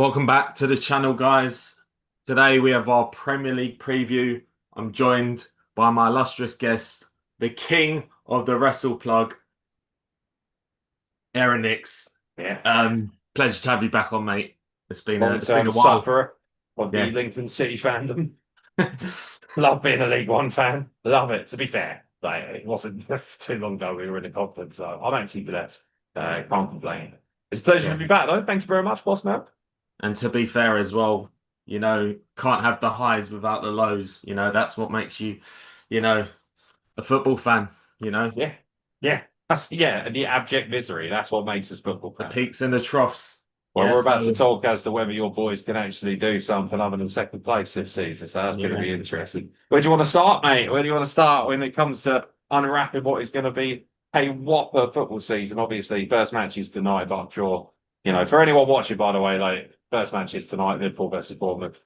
Welcome back to the channel, guys. Today we have our Premier League preview. I'm joined by my illustrious guest, the king of the Wrestle Plug, Aeron Nix. Yeah, Pleasure to have you back on, mate. It's been a long-term while. sufferer of the Yeah. Lincoln City fandom. Love being a League One fan. Love it. To be fair, it wasn't too long ago we were in the conference, so I'm actually blessed. Can't complain. It's a pleasure to Yeah. be back, though. Thank you very much, boss man. And to be fair as well, can't have the highs without the lows. That's what makes you, you know, a football fan, you know, Yeah, yeah, the abject misery. That's what makes us football the fans. peaks and the troughs. Well, Yeah. we're about to So, talk as to whether your boys can actually do something other than second place this season. So that's going to yeah. be interesting. Where do you want to start, mate? Where do you want to start when it comes to unwrapping what is going to be a whopper football season? Obviously, first match is tonight, but I'm sure, for anyone watching, by the way, first match is tonight, Liverpool versus Bournemouth.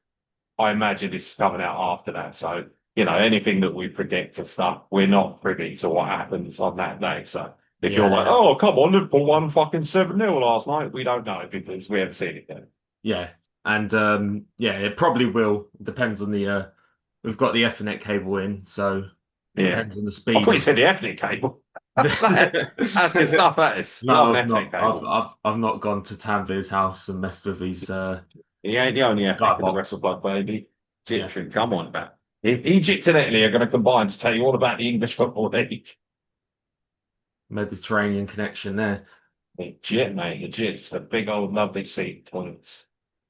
I imagine it's coming out after that. So, anything that we predict and stuff, we're not privy to what happens on that day. So if you're like, Yeah. oh, come on, Liverpool won fucking 7-0 last night, we don't know because we haven't seen it yet. Yeah, and yeah, it probably will. Depends on the we've got the Ethernet cable in, so Yeah. depends on the I speed thought you of. said the ethnic cable. That's good stuff, that is. Love No, an I've ethnic not. I've cable. I've I've not gone to Tanvir's house and messed with his He ain't the only guy ethnic in the Wrestle box. Plug, baby. Yeah, Egyptian, come on, man. Egypt and Italy are going to combine to tell you all about the English Football League. Mediterranean connection there. Legit, mate, legit. Just a big old lovely seat toilets.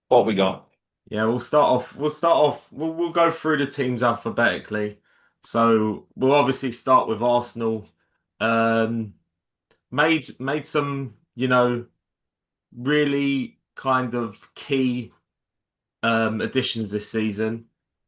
What we got? Yeah, we'll start off. We'll start off. We'll go through the teams alphabetically. So we'll obviously start with Arsenal. Um, made some, really kind of key additions this season.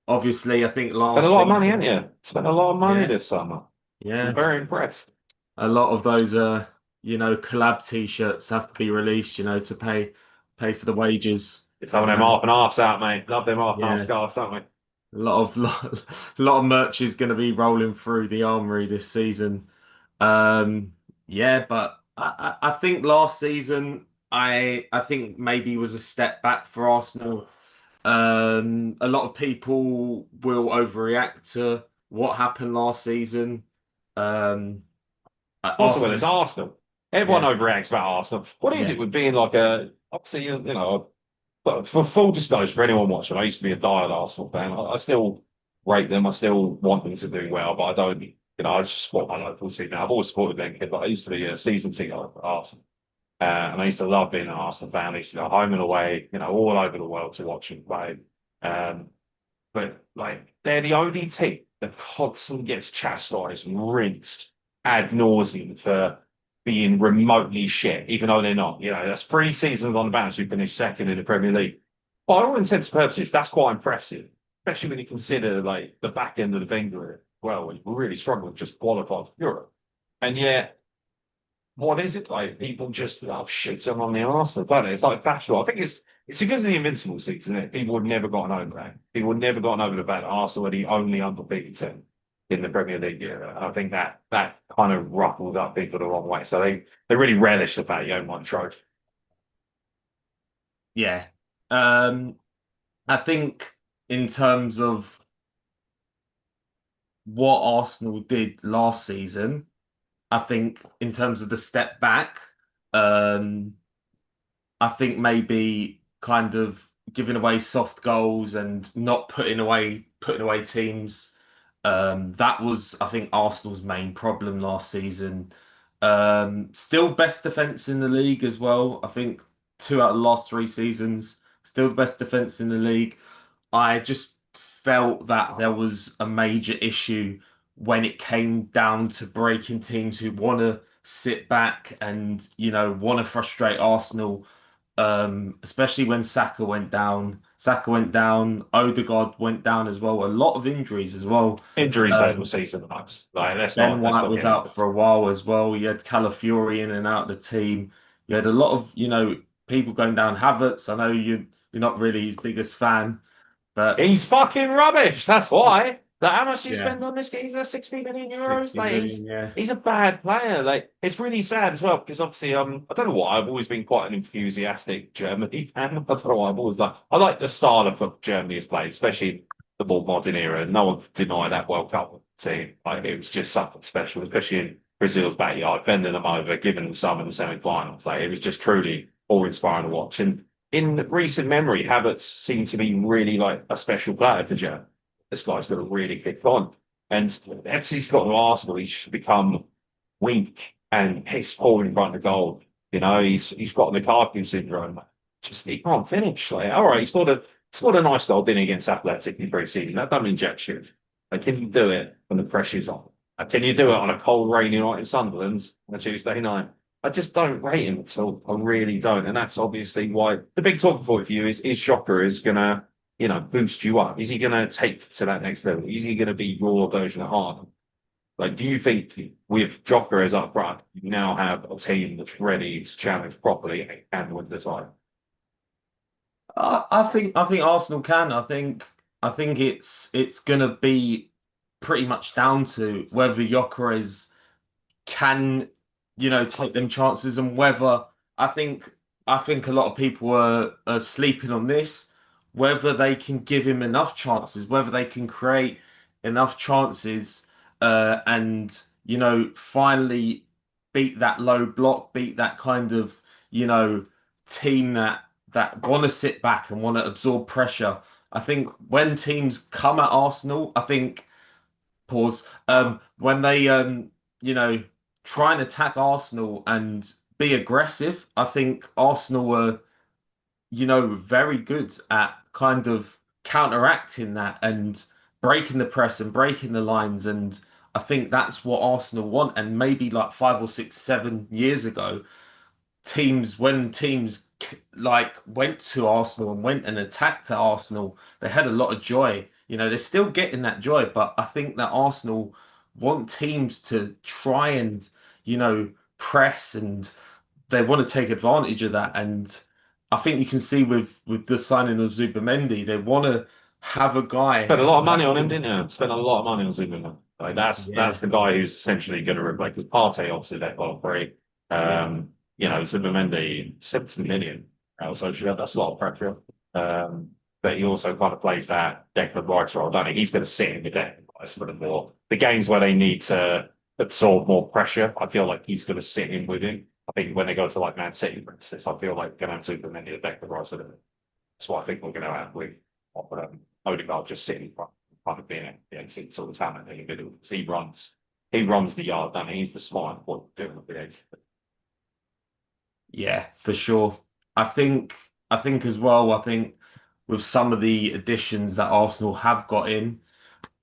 Obviously, I think Spent a last lot of money, haven't season, you? Spent a lot of money yeah, this summer. I'm yeah, very impressed. a lot of those collab t-shirts have to be released, to pay for the wages. Some of You them know, half and halves out, mate. Love them half and half yeah, scarves, don't we? a lot of a lot of merch is going to be rolling through the armory this season. Yeah, but I think last season I think maybe was a step back for Arsenal. A lot of people will overreact to what happened last season. Um, Also, well, Arsenal, it's Arsenal. Everyone yeah, overreacts about Arsenal. What is yeah, it with being like a, obviously, but for full disclosure, for anyone watching, I used to be a diehard Arsenal fan. I still rate them. I still want them to do well, but I don't, I just support my local team now. I've always supported them, but I used to be a season ticket for Arsenal. And I used to love being an Arsenal fan. I used to go home and away, all over the world to watch them play. Um, but they're the only team that constantly gets chastised and rinsed ad nauseum for being remotely shit, even though they're not. That's 3 seasons on the bounce. We finished second in the Premier League. By all intents and purposes, that's quite impressive, especially when you consider the back end of the Wenger. Well, we really struggled to just qualify for Europe, and yet what is it like? People just love shit on the Arsenal, don't it? It's like fashionable. I think it's because of the invincible season, isn't it? People have never gotten over that. People have never gotten over the fact that Arsenal are the only undefeated team in the Premier League year. I think that kind of ruffled up people the wrong way. So they really relish the fact you own one trophy. yeah. Um, I think in terms of what Arsenal did last season, I think in terms of the step back, um, I think maybe kind of giving away soft goals and not putting away teams. That was, I think, Arsenal's main problem last season. Still best defense in the league as well. I think two out of the last 3 seasons, still the best defense in the league. I just felt that there was a major issue when it came down to breaking teams who want to sit back and, want to frustrate Arsenal. Especially when Saka went down. Saka went down, Odegaard went down as well. A lot of injuries as well. Injuries late Um, season the most. Like let's Ben not let's White not was get into out it. for a while as well. You had Calafiori in and out of the team. You had a lot of, people going down. Havertz, I know you're not really his biggest fan, but He's fucking rubbish. That's why. Like, how much do you Yeah, spend on this geezer? 60 million euros? 60 Like, million. Yeah. he's a bad player. Like, it's really sad as well because obviously, I don't know why I've always been quite an enthusiastic Germany fan. I don't know why I've always I like the style of Germany has played, especially the more modern era. No one can deny that World Cup team. Like, it was just something special, especially in Brazil's backyard, bending them over, giving them some in the semi-finals. Like, it was just truly awe-inspiring to watch. And in recent memory, Havertz seemed to be really like a special player for Germany. This guy's got to really kick on. And ever since he's got to Arsenal, he's just become weak and he's falling in front of goal. You know, he's got the Lukaku syndrome. Just he can't finish. Like, all right, he scored a nice goal, didn't he, against Athletic in pre-season. That doesn't inject shit. Like, can you do it when the pressure's on? Like, can you do it on a cold, rainy night in Sunderland on a Tuesday night? I just don't rate him at all. I really don't. And that's obviously why the big talking point for you is Shocker is gonna, boost you up? Is he gonna take to that next level? Is he gonna be your version of Harden? Like, do you think with Joker as up front, you now have a team that's ready to challenge properly and win the title? I think Arsenal can. I think it's gonna be pretty much down to whether Gyökeres can, take them chances and whether I think I think a lot of people are sleeping on this, whether they can give him enough chances, whether they can create enough chances, and finally beat that low block, beat that kind of team that want to sit back and want to absorb pressure. I think when teams come at Arsenal, I think pause. When they you know, try and attack Arsenal and be aggressive, I think Arsenal were, very good at kind of counteracting that and breaking the press and breaking the lines. And I think that's what Arsenal want. And maybe like 5 or 6, 7 years ago, when teams like went to Arsenal and went and attacked at Arsenal, they had a lot of joy. They're still getting that joy, but I think that Arsenal want teams to try and, press, and they want to take advantage of that. And I think you can see with the signing of Zubimendi, they want to have a guy Spent a lot of money like on him, him. didn't you? Spent a lot of money on Zuberman. Like, that's Yeah, the guy who's essentially going to replace because Partey obviously that got free. yeah. Zubimendi 70 million. So that's a lot of pressure. But he also kind of plays that Declan Rice role, don't he? He's going to sit in the Declan Rice for the games where they need to absorb more pressure. I feel like he's going to sit in with him. I think when they go to like Man City, for instance, I feel like going to have Zubimendi and Declan Rice. That's what I think we're going to have with Odegaard just sitting in front of being sort of talent in the middle. So he runs the yard, and he's the smart one doing the big. Yeah, for sure. I think as well, I think with some of the additions that Arsenal have got in,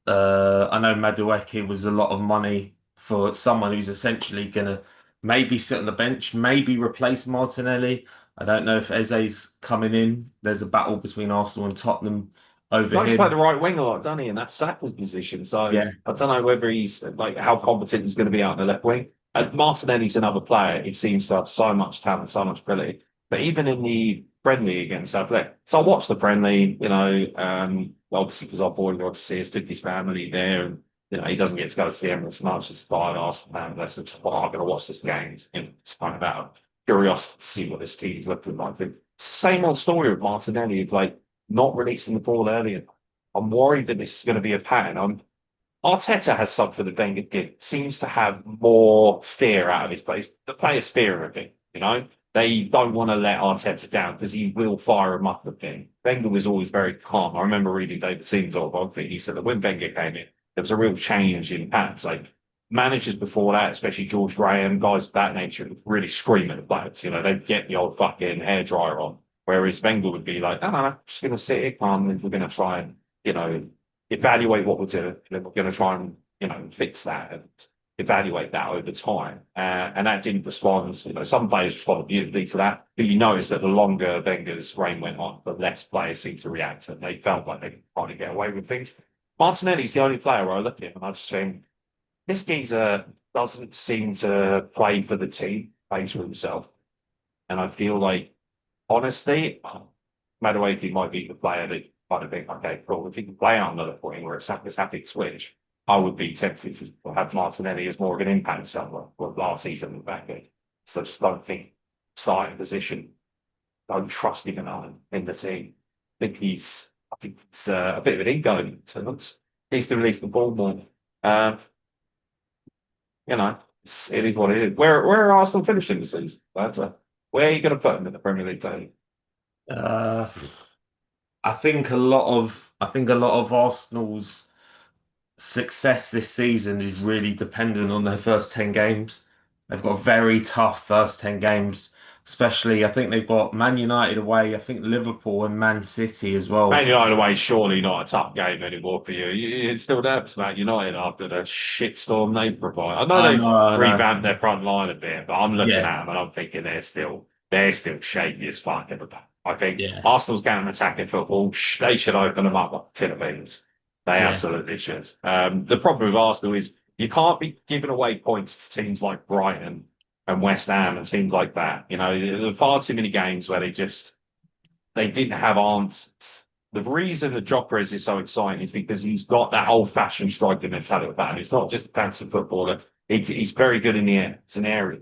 I know Madueke was a lot of money for someone who's essentially gonna maybe sit on the bench, maybe replace Martinelli. I don't know if Eze's coming in. There's a battle between Arsenal and Tottenham over Likes to play the him. right wing a lot, doesn't he? And that's Saka's position. So Yeah, I don't know whether he's like how competent he's going to be out in the left wing. Martinelli's another player. He seems to have so much talent, so much ability. But even in the friendly against Athletic, so I watched the friendly. Obviously because our boy got to see his Stiffy's family there, and he doesn't get to go to the Emirates much as a Arsenal fan. That's just, well, I'm going to watch this game. It's kind of out of curiosity to see what this team's looking like. But same old story with Martinelli, of like not releasing the ball earlier. I'm worried that this is going to be a pattern. Arteta has something that Wenger did. Seems to have more fear out of his players. The players fear of him. They don't want to let Arteta down because he will fire him up again. Wenger was always very calm. I remember reading David Seaman's autobiography. He said that when Wenger came in, there was a real change in patterns. Like managers before that, especially George Graham, guys of that nature, would really scream at the players. They'd get the old fucking hairdryer on. Whereas Wenger would be like, no, no, no, just going to sit here calm and we're going to try and, evaluate what we're doing. And then we're going to try and, fix that and evaluate that over time. And that didn't respond. Some players responded beautifully to that. But you notice that the longer Wenger's reign went on, the less players seemed to react and they felt like they could probably get away with things. Martinelli's the only player where I look at him and I just think, this geezer doesn't seem to play for the team, plays for himself. And I feel like, honestly, Madueke might be the player that kind of think, okay, cool. If he can play out another point where it's happy to switch, I would be tempted to have Martinelli as more of an impact somewhere. Well, last season in the back end. So I just don't think starting position, don't trust him enough in the team. I think he's a bit of an ego to us. Needs to release the ball more. Um, it is what it is. Where are Arsenal finishing the season? Where are you going to put them in the Premier League table? Uh, I think a lot of Arsenal's success this season is really dependent on their first 10 games. They've got a very tough first 10 games, especially I think they've got Man United away, I think Liverpool and Man City as Man well. United away is surely not a tough game anymore for you. It's still nervous about United after the shitstorm they provide. I know they've I know. revamped their front line a bit, but I'm looking Yeah, at them and I'm thinking they're still shaky as fuck. I think yeah, Arsenal's counter-attacking football, they should open them up like a tin of beans. They yeah, absolutely should. The problem with Arsenal is you can't be giving away points to teams like Brighton and West Ham and teams like that. There are far too many games where they didn't have answers. The reason that Jokeres is so exciting is because he's got that old-fashioned striker mentality about him. It's not just a fancy footballer. He's very good in the air. It's an area.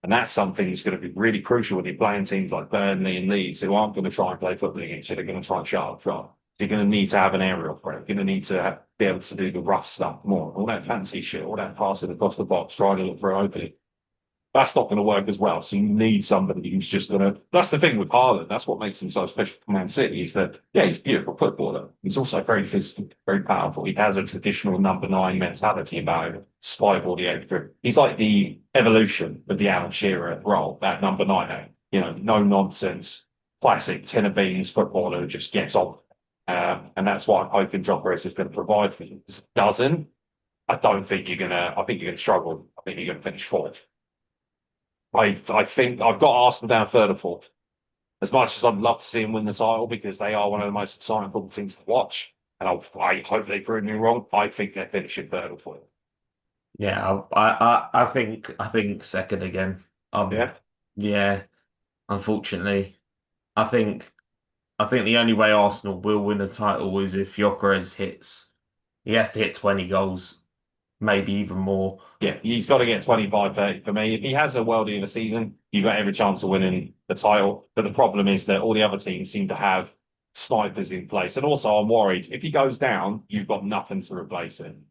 And that's something that's going to be really crucial when you're playing teams like Burnley and Leeds who aren't going to try and play football against you. They're going to try and shut up front. You're going to need to have an aerial threat. You're going to need to be able to do the rough stuff more. All that fancy shit, all that passing across the box, trying to look for an opening. That's not going to work as well. So you need somebody who's just going to. That's the thing with Haaland. That's what makes him so special for Man City is that, yeah, he's a beautiful footballer. He's also very physical, very powerful. He has a traditional number nine mentality about him, despite all the extra. He's like the evolution of the Alan Shearer role, that number nine. No nonsense, classic tin of beans footballer who just gets on. And that's what I'm hoping John Perez is going to provide for you. If it doesn't, I don't think you're going to. I think you're going to struggle. I think you're going to finish fourth. I think I've got Arsenal down third or fourth. As much as I'd love to see them win the title because they are one of the most exciting football teams to watch, and I hope they prove me wrong. I think they're finishing third or fourth. yeah. I think second again. Yeah, Yeah. Unfortunately, I think I think the only way Arsenal will win the title is if Gyökeres hits. He has to hit 20 goals, maybe even more. yeah. He's got to get 25, 30 for me. If he has a worldie in the season, you've got every chance of winning the title. But the problem is that all the other teams seem to have snipers in place. And also, I'm worried if he goes down, you've got nothing to replace him.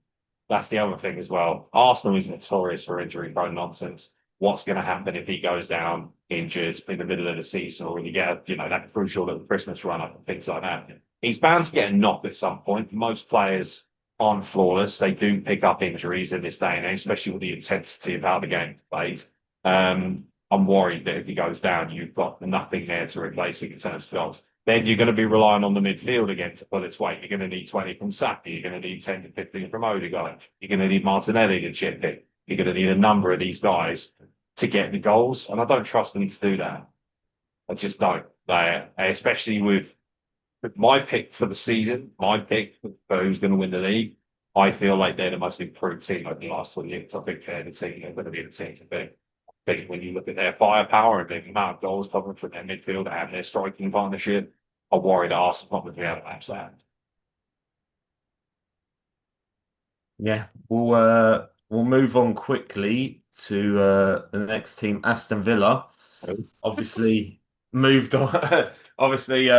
That's the other thing as well. Arsenal is notorious for injury-prone nonsense. What's going to happen if he goes down injured in the middle of the season, or when you get that crucial little Christmas run up and things like that? He's bound to get a knock at some point. Most players aren't flawless. They do pick up injuries in this day and age, especially with the intensity of how the game played. I'm worried that if he goes down, you've got nothing there to replace him in terms of goals. Then you're going to be relying on the midfield again to pull its weight. You're going to need 20 from Saka. You're going to need 10 to 15 from Odegaard. You're going to need Martinelli to chip in. You're going to need a number of these guys to get the goals. And I don't trust them to do that. I just don't. Especially with my pick for the season, my pick for who's going to win the league, I feel like they're the most improved team over the last 20 years. I think they're the team. They're going to be the team to beat. I think when you look at their firepower and the amount of goals coming from their midfield and their striking partnership, I worry that Arsenal not going to be able to match that. Yeah, we'll move on quickly to the next team, Aston Villa. Obviously moved on. Obviously,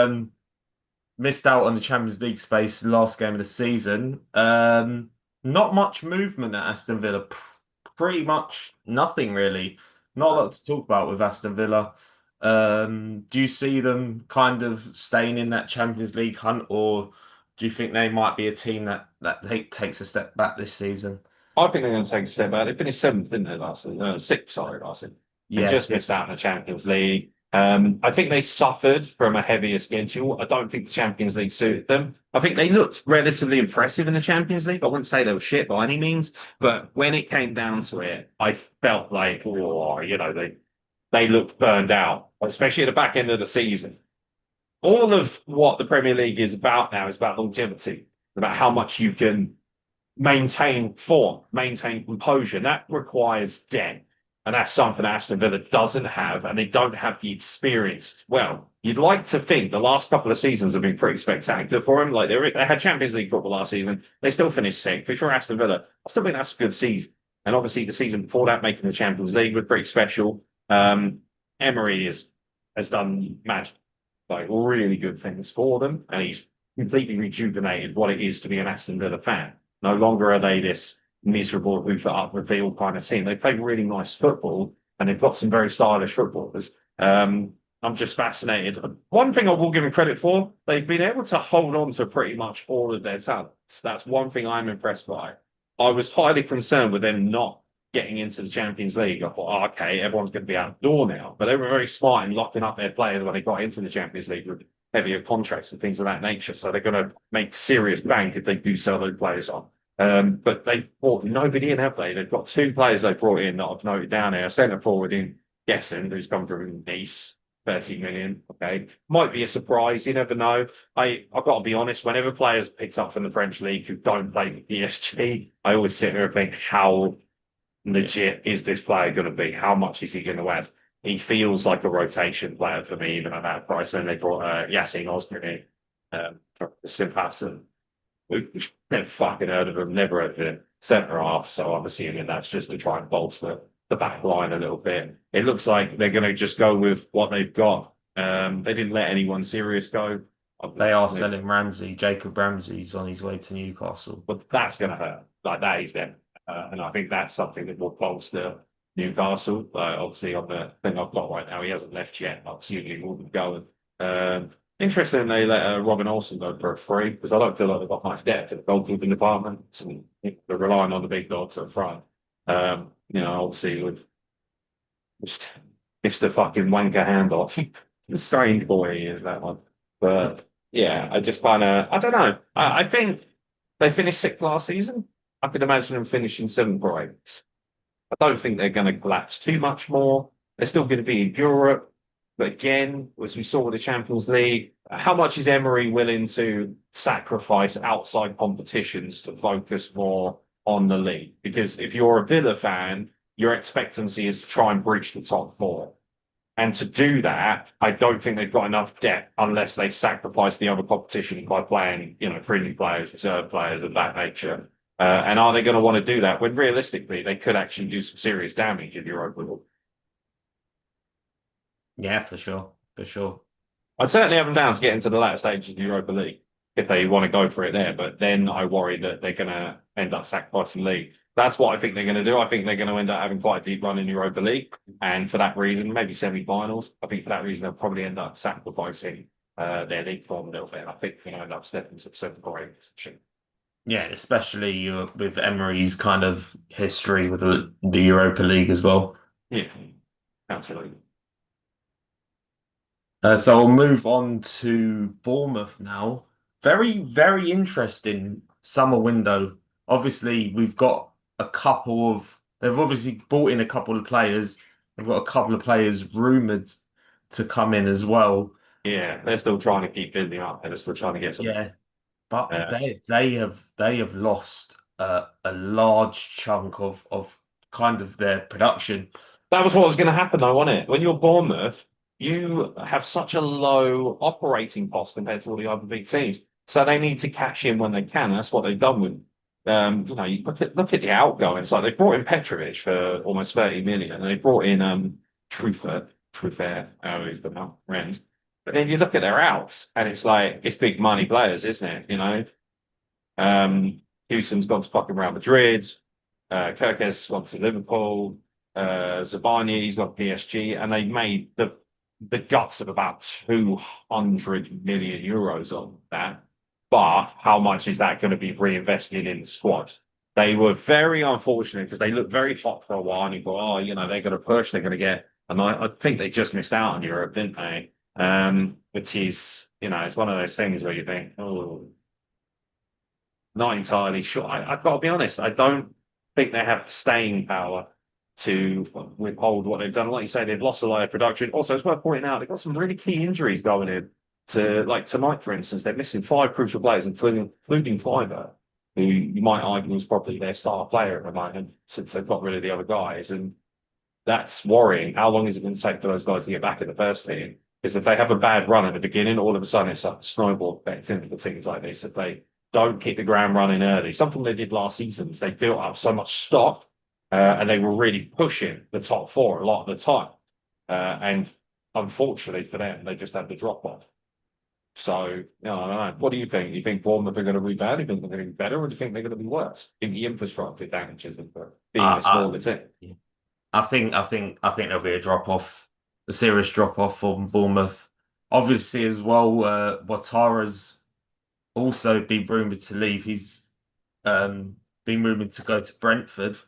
missed out on the Champions League space last game of the season. Not much movement at Aston Villa. Pretty much nothing really. Not a lot to talk about with Aston Villa. Do you see them kind of staying in that Champions League hunt, or do you think they might be a team that takes a step back this season? I think they're going to take a step back. They finished seventh, didn't they, last season? Sixth, sorry, last season. And Yes, just yeah, missed out in the Champions League. I think they suffered from a heavier schedule. I don't think the Champions League suited them. I think they looked relatively impressive in the Champions League. I wouldn't say they were shit by any means, but when it came down to it, I felt like, they looked burned out, especially at the back end of the season. All of what the Premier League is about now is about longevity, about how much you can maintain form, maintain composure. That requires depth. And that's something Aston Villa doesn't have, and they don't have the experience as well. You'd like to think the last couple of seasons have been pretty spectacular for them. Like they had Champions League football last season. They still finished sixth. If you're Aston Villa, I still think that's a good season. And obviously the season before that, making the Champions League was pretty special. Emery has done magic, like really good things for them, and he's completely rejuvenated what it is to be an Aston Villa fan. No longer are they this miserable hoof it up reveal kind of team. They play really nice football, and they've got some very stylish footballers. I'm just fascinated. One thing I will give them credit for, they've been able to hold on to pretty much all of their talents. That's one thing I'm impressed by. I was highly concerned with them not getting into the Champions League. I thought, oh, okay, everyone's going to be outdoor now. But they were very smart in locking up their players when they got into the Champions League with heavier contracts and things of that nature. So they're going to make serious bank if they do sell those players on. But they've brought nobody in, have they? They've got two players they brought in that I've noted down here. A centre forward in Gessen, who's come from Nice, 30 million. Okay. Might be a surprise. You never know. I've got to be honest, whenever players picked up from the French league who don't play for PSG, I always sit there and think, how legit is this player going to be? How much is he going to add? He feels like a rotation player for me, even at that price. And they brought Yassine Osman in from Simpasson. We've never fucking heard of him, never heard of him. Centre half, so I'm assuming that's just to try and bolster the back line a little bit. It looks like they're going to just go with what they've got. They didn't let anyone serious go. They are selling Ramsey. Jacob Ramsey's on his way to Newcastle. But that's going to hurt. Like that is them. And I think that's something that will bolster Newcastle. Obviously, on the thing I've got right now, he hasn't left yet. I'm assuming he wouldn't go. Interesting they let Robin Olsen go for a free because I don't feel like they've got much depth in the goalkeeping department. So they're relying on the big dogs up front. Obviously with Mr. fucking wanker handoff. The strange boy he is, that one. But yeah, I just kind of, I don't know. I think they finished sixth last season. I could imagine them finishing seventh or eighth. I don't think they're going to collapse too much more. They're still going to be in Europe. But again, as we saw with the Champions League, how much is Emery willing to sacrifice outside competitions to focus more on the league? Because if you're a Villa fan, your expectancy is to try and breach the top four. And to do that, I don't think they've got enough depth unless they sacrifice the other competition by playing, friendly players, reserve players of that nature. And are they going to want to do that when realistically they could actually do some serious damage in Europa League? Yeah, for sure. For sure. I'd certainly have them down to get into the latter stages of the Europa League if they want to go for it there. But then I worry that they're going to end up sacrificing the league. That's what I think they're going to do. I think they're going to end up having quite a deep run in the Europa League. And for that reason, maybe semi-finals. I think for that reason, they'll probably end up sacrificing their league form a little bit. I think they're going to end up stepping to seventh or eighth position. Yeah, especially with Emery's kind of history with the Europa League as well. Yeah, absolutely. So we'll move on to Bournemouth now. Very, very interesting summer window. Obviously, we've got they've obviously brought in a couple of players. They've got a couple of players rumoured to come in as well. Yeah, they're still trying to keep building up. They're still trying to get some. Yeah, but Uh, they have lost a large chunk of kind of their production. that was what was going to happen, though, wasn't it? When you're Bournemouth, you have such a low operating cost compared to all the other big teams. So they need to cash in when they can. That's what they've done with, you look at the outgoings. Like they brought in Petrovic for almost 30 million, and they brought in Truffert, who's been out Rennes. But then you look at their outs, and it's like it's big money players, isn't it? Houston's gone to fucking Real Madrid. Kirkes has gone to Liverpool. Zabani, he's got PSG, and they made the guts of about 200 million euros on that. But how much is that going to be reinvested in the squad? They were very unfortunate because they looked very hot for a while, and you go, oh, they're going to push, they're going to get. And I think they just missed out on Europe, didn't they? Which is, it's one of those things where you think, oh, not entirely sure. I've got to be honest, I don't think they have staying power to withhold what they've done. Like you say, they've lost a lot of production. Also, it's worth pointing out they've got some really key injuries going in. Like tonight, for instance, they're missing 5 crucial players, including Fiverr, who you might argue is probably their star player at the moment since they've got rid of the other guys. And that's worrying. How long is it going to take for those guys to get back in the first team? Because if they have a bad run at the beginning, all of a sudden it's like a snowball effect into the teams like this. If they don't hit the ground running early, something they did last season is they built up so much stock and they were really pushing the top four a lot of the time. And unfortunately for them, they just had the drop off. So, I don't know. What do you think? Do you think Bournemouth are going to be bad? Do you think they're going to be better, or do you think they're going to be worse? In the infrastructure damages them for being a I, smaller team. I think there'll be a drop off, a serious drop off from Bournemouth. Obviously, as well, Ouattara's also been rumored to leave. He's been rumored to go to Brentford,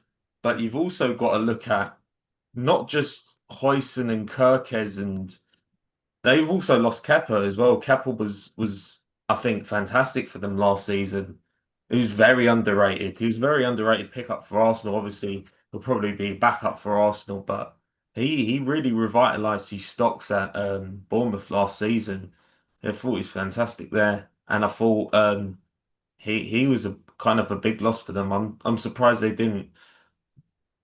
but you've also got to look at not just Huijsen and Kerkez, and they've also lost Kepa as well. Kepa was I think fantastic for them last season. He was very underrated. He was a very underrated pickup for Arsenal. Obviously, he'll probably be backup for Arsenal, but he really revitalised his stocks at Bournemouth last season. I thought he was fantastic there, and I thought he was a kind of a big loss for them. I'm surprised they didn't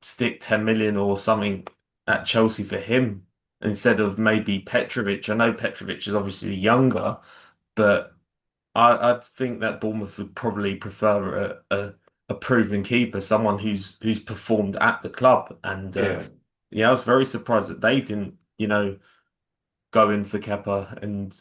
stick 10 million or something at Chelsea for him instead of maybe Petrovic. I know Petrovic is obviously younger, but I think that Bournemouth would probably prefer a proven keeper, someone who's performed at the club. And Yeah. yeah, I was very surprised that they didn't, go in for Kepa and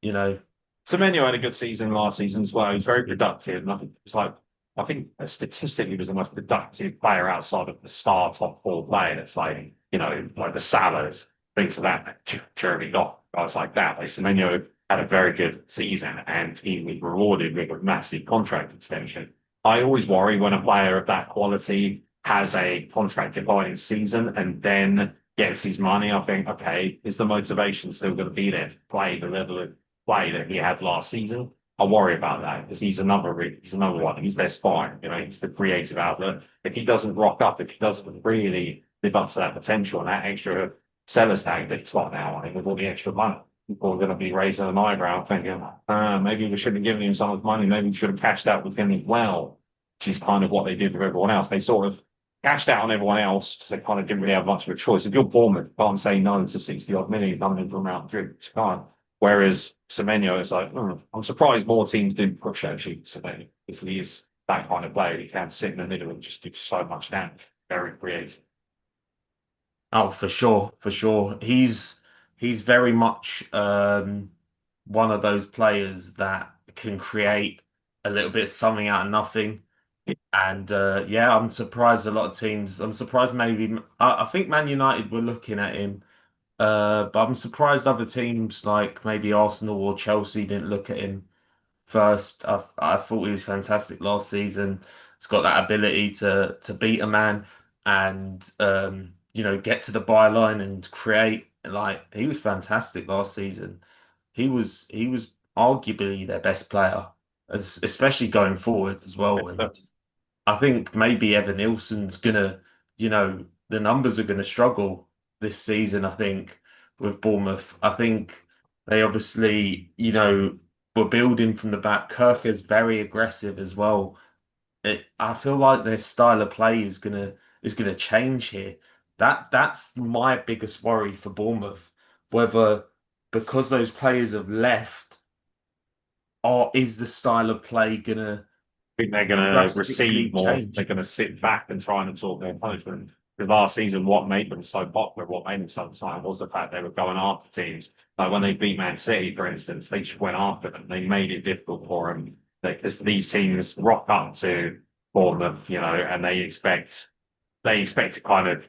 you know, Semenyo had a good season last season as well. He was very productive. And I think it's like, I think statistically he was the most productive player outside of the star top four players, like, like the Salahs, things of that, Jeremy Dock, guys like that. Like Semenyo had a very good season and he was rewarded with a massive contract extension. I always worry when a player of that quality has a contract defining season and then gets his money. I think, okay, is the motivation still going to be there to play the level of play that he had last season? I worry about that because he's another one. He's their spine, he's the creative outlet. If he doesn't rock up, if he doesn't really live up to that potential and that extra seller's tag that he's got now, I think with all the extra money, people are going to be raising an eyebrow thinking, maybe we shouldn't have given him so much money. Maybe we should have cashed out with him as well, which is kind of what they did with everyone else. They sort of cashed out on everyone else because they kind of didn't really have much of a choice. If you're Bournemouth, you can't say no to 60 odd million coming in from Mount Madrid. You can't. Whereas Semenyo is like, I'm surprised more teams didn't push actually Semenyo because he is that kind of player. He can sit in the middle and just do so much damage. Very creative. oh, for sure, for sure. He's very much one of those players that can create a little bit of something out of nothing. And yeah, I'm surprised a lot of teams. I'm surprised maybe I think Man United were looking at him, but I'm surprised other teams like maybe Arsenal or Chelsea didn't look at him first. I thought he was fantastic last season. He's got that ability to beat a man and get to the byline and create. Like he was fantastic last season. He was arguably their best player, especially going forward as well. And I think maybe Evan Nilsson's gonna, the numbers are gonna struggle this season, I think, with Bournemouth. I think they obviously, were building from the back. Kirk is very aggressive as well. I feel like their style of play is gonna change here. That's my biggest worry for Bournemouth. Whether because those players have left, or is the style of play gonna Think they're going to drastically receive more. They're change? going to sit back and try and absorb their punishment. Because last season, what made them so popular, what made them so exciting was the fact they were going after teams. Like when they beat Man City, for instance, they just went after them. They made it difficult for them because these teams rock up to Bournemouth, and they expect to kind of,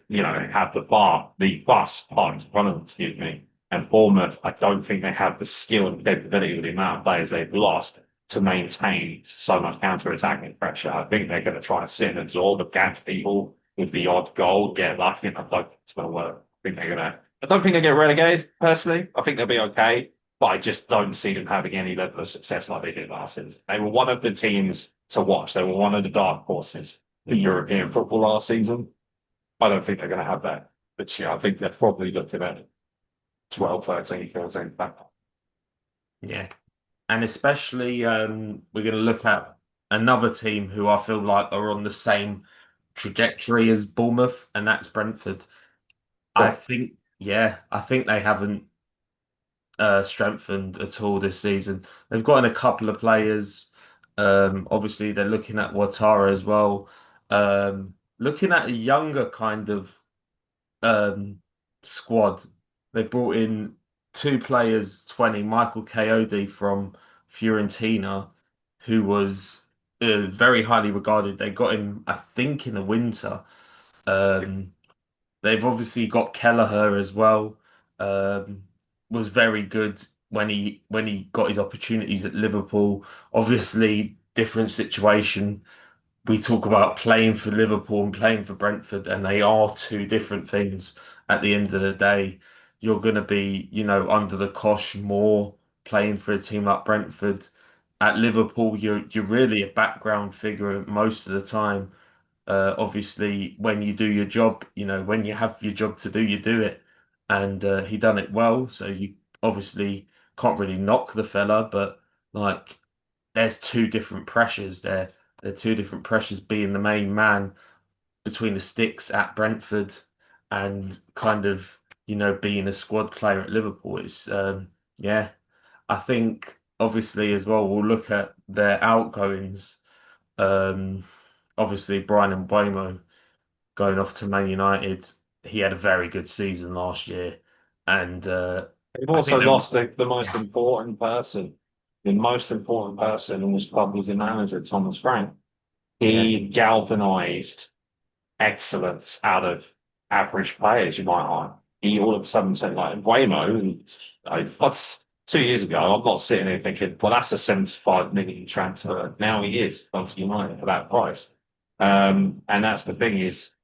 have the bus parked in front of them, excuse me. And Bournemouth, I don't think they have the skill and capability with the amount of players they've lost to maintain so much counter-attacking pressure. I think they're going to try to sit and absorb against people with the odd goal, get lucky, and I don't think it's going to work. I don't think they get relegated, personally. I think they'll be okay, but I just don't see them having any level of success like they did last season. They were one of the teams to watch. They were one of the dark horses in European football last season. I don't think they're going to have that. But yeah, I think they're probably looking at 12, 13, 14 back. Yeah. And especially we're going to look at another team who I feel like are on the same trajectory as Bournemouth, and that's Brentford. I think, yeah, I think they haven't strengthened at all this season. They've gotten a couple of players. Obviously, they're looking at Ouattara as well. Looking at a younger kind of um, squad. They brought in two players, 20, Michael Coyote from Fiorentina, who was very highly regarded. They got him, I think, in the winter. Um, they've obviously got Kelleher as well. Um, was very good when he got his opportunities at Liverpool. Obviously, different situation. We talk about playing for Liverpool and playing for Brentford, and they are two different things at the end of the day. You're going to be, under the cosh more playing for a team like Brentford. At Liverpool, you're really a background figure most of the time. Obviously, when you do your job, when you have your job to do, you do it. And he done it well, so you obviously can't really knock the fella, but like there's two different pressures there. There are two different pressures being the main man between the sticks at Brentford and kind of, being a squad player at Liverpool. It's yeah. I think obviously as well we'll look at their outgoings. Um Obviously Brian Mbeumo going off to Man United. He had a very good season last year. And They've I think also that lost the most important person. The most important person in this club was the manager, Thomas Frank. yeah. He galvanized excellence out of average players, you might argue. He all of a sudden said, like, Waymo, and what's 2 years ago, I'm not sitting here thinking, well, that's a 75 million transfer. Now he is gone to United for that price. And that's the thing is,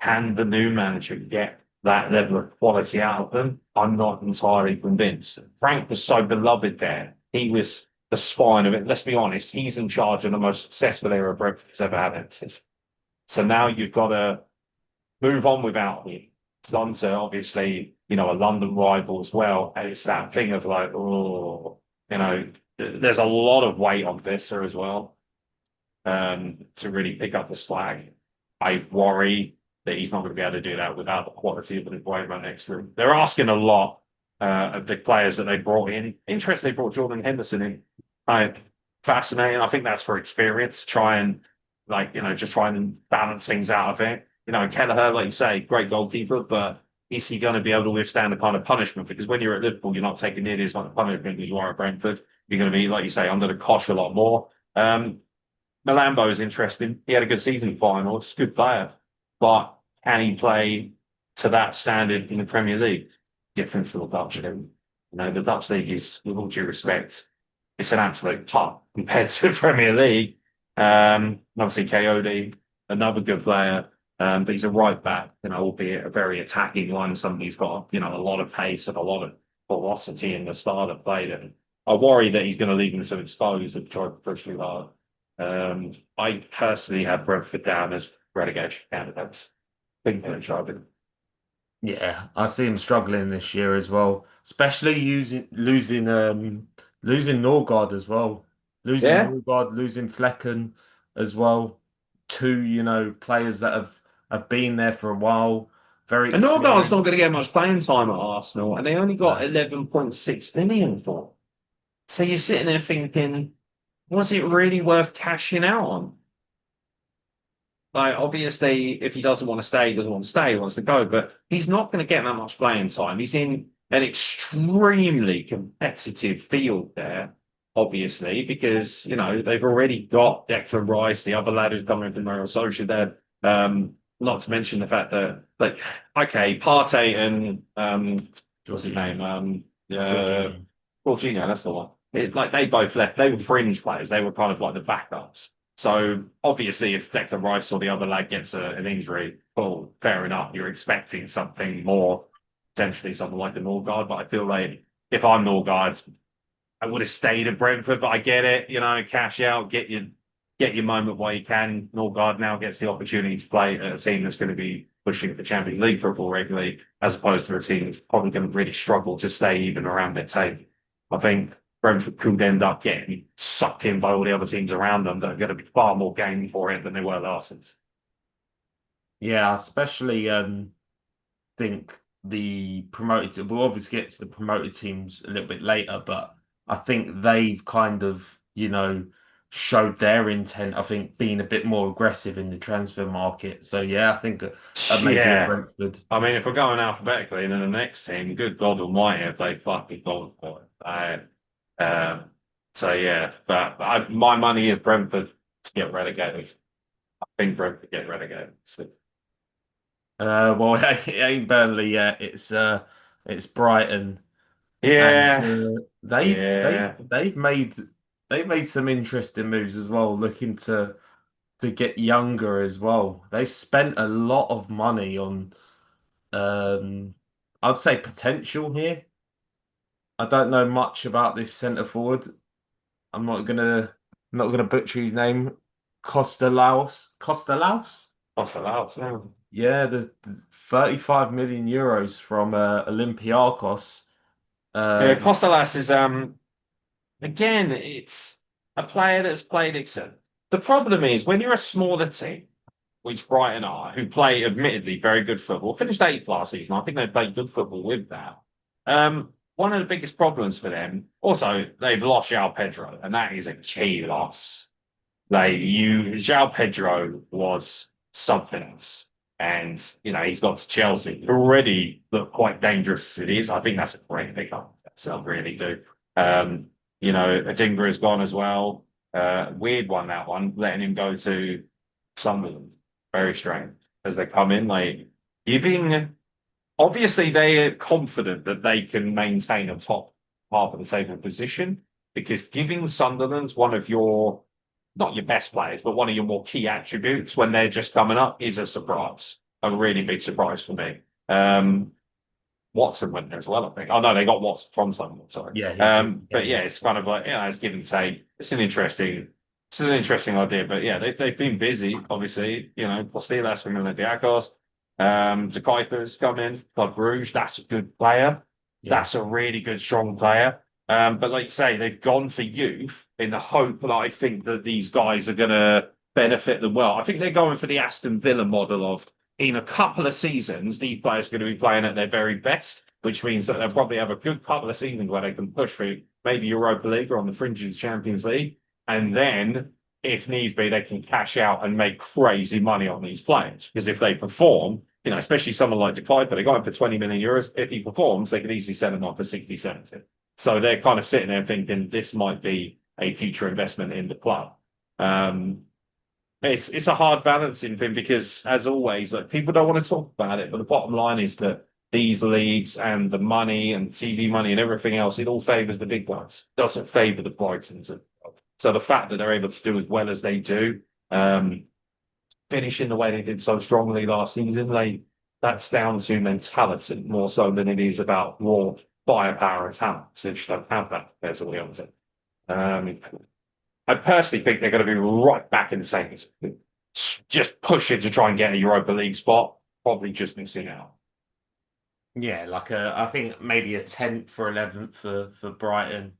can the new manager get that level of quality out of them? I'm not entirely convinced. Frank was so beloved there. He was the spine of it. Let's be honest, he's in charge of the most successful era Brentford's ever had. So now you've got to move on without him. London's obviously, a London rival as well. And it's that thing of like, oh, there's a lot of weight on Visser as well, to really pick up the slack. I worry that he's not going to be able to do that without the quality of the employment next to him. They're asking a lot of the players that they brought in. Interesting, they brought Jordan Henderson in. Fascinating. I think that's for experience. Try and just try and balance things out of it. Kelleher, like you say, great goalkeeper, but is he going to be able to withstand the kind of punishment? Because when you're at Liverpool, you're not taking nearly as much punishment as you are at Brentford. You're going to be, like you say, under the cosh a lot more. Malambo is interesting. He had a good season final. It's a good player. But can he play to that standard in the Premier League? Different to the Dutch League. The Dutch League is, with all due respect, it's an absolute pot compared to the Premier League. Obviously, Coyote, another good player, but he's a right back, albeit a very attacking one. Somebody who's got, a lot of pace and a lot of velocity in the style of play. And I worry that he's going to leave himself exposed and try to push too hard. I personally have Brentford down as relegation candidates. Think they're in charge. Yeah, I see him struggling this year as well, especially losing Norgard as well. Losing Yeah, Norgard, losing Flecken as well. Two, players that have been there for a while, very and Norgard's not experienced. going to get much playing time at Arsenal, and they only got No. 11.6 million for him. So you're sitting there thinking, was it really worth cashing out on? Like, obviously, if he doesn't want to stay, he doesn't want to stay, he wants to go, but he's not going to get that much playing time. He's in an extremely competitive field there, obviously, because, they've already got Declan Rice, the other lad who's coming from Real Sociedad. Not to mention the fact that, like, okay, Partey and, what's his name? Jorginho. Uh, Jorginho. Jorginho, that's the one. Like, they both left. They were fringe players. They were kind of like the backups. So obviously, if Declan Rice or the other lad gets an injury, well, fair enough. You're expecting something more, potentially something like a Norgard. But I feel like if I'm Norgard, I would have stayed at Brentford. But I get it, cash out, get your moment while you can. Norgard now gets the opportunity to play at a team that's going to be pushing for Champions League football regularly, as opposed to a team that's probably going to really struggle to stay even around their table. I think Brentford could end up getting sucked in by all the other teams around them that are going to be far more game for it than they were last season. Yeah, I especially think. the promoted. We'll obviously get to the promoted teams a little bit later, but I think they've kind of, showed their intent. I think being a bit more aggressive in the transfer market. So yeah, I think maybe a Yeah. Brentford. I mean, if we're going alphabetically, then the next team, good God Almighty, have they fucking gone for it? Um, so yeah, but my money is Brentford to get relegated. I think Brentford get relegated. So, Well, it ain't Burnley yet. It's Brighton, and yeah, they've they've yeah. they've made they've made some interesting moves as well, looking to get younger as well. They've spent a lot of money on, um, I'd say potential here. I don't know much about this centre forward. I'm not gonna butcher his name. Costa Laos. Costa Laos? What's allowed? Yeah, Yeah, there's 35 million euros from Olympiacos. yeah. Um, Costalas is again, it's a player that's played excellent. The problem is when you're a smaller team, which Brighton are, who play admittedly very good football, finished eighth last season. I think they played good football with that. One of the biggest problems for them, also, they've lost João Pedro, and that is a key loss. João Pedro was something else. And, he's got to Chelsea, who already look quite dangerous as it is. I think that's a great pickup. So I really do. Um, Adingra has gone as well. Weird one, that one, letting him go to Sunderland. Very strange. As they come in, like giving obviously they are confident that they can maintain a top half of the table position because giving Sunderland one of your not your best players, but one of your more key attributes when they're just coming up is a surprise. A really big surprise for me. Watson went there as well, I think. Oh no, they got Watson from Sunderland, sorry. yeah, he But came yeah, in. it's kind of like, it's give and take. It's an interesting idea. But yeah, they've been busy, obviously. Postilas from Olympiacos. De Kuiper's come in, Club Bruges. That's a good player. Yeah, That's a really good, strong player. But like you say, they've gone for youth in the hope that I think that these guys are going to benefit them well. I think they're going for the Aston Villa model of in a couple of seasons, these players are going to be playing at their very best, which means that they'll probably have a good couple of seasons where they can push through maybe Europa League or on the fringes of Champions League. And then, if needs be, they can cash out and make crazy money on these players. Because if they perform, especially someone like De Kuyper, they got him for 20 million euros. If he performs, they could easily sell him off for 60, 70. So they're kind of sitting there thinking this might be a future investment in the club. Um, it's a hard balancing thing because, as always, like people don't want to talk about it, but the bottom line is that these leagues and the money and TV money and everything else, it all favors the big ones. It doesn't favor the Brightons. So the fact that they're able to do as well as they do, um, finishing the way they did so strongly last season, that's down to mentality more so than it is about raw firepower and talent. So they just don't have that compared to the others. Um, I personally think they're going to be right back in the same. Just pushing to try and get a Europa League spot, probably just missing out. yeah, I think maybe a 10th or 11th for Brighton.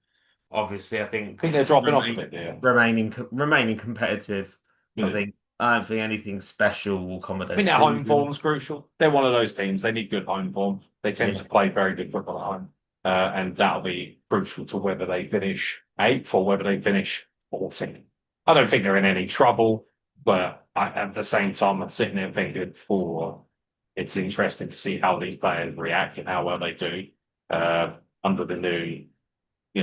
Obviously, I I think think they're dropping off a bit there. remaining competitive. You know, I don't think anything special will come of I their think their home season. form's crucial. They're one of those teams. They need good home form. They tend Yeah, to play very good football at home. And that'll be crucial to whether they finish eighth or whether they finish 14th. I don't think they're in any trouble, but at the same time, I'm sitting there thinking, oh, it's interesting to see how these players react and how well they do uh, under the new,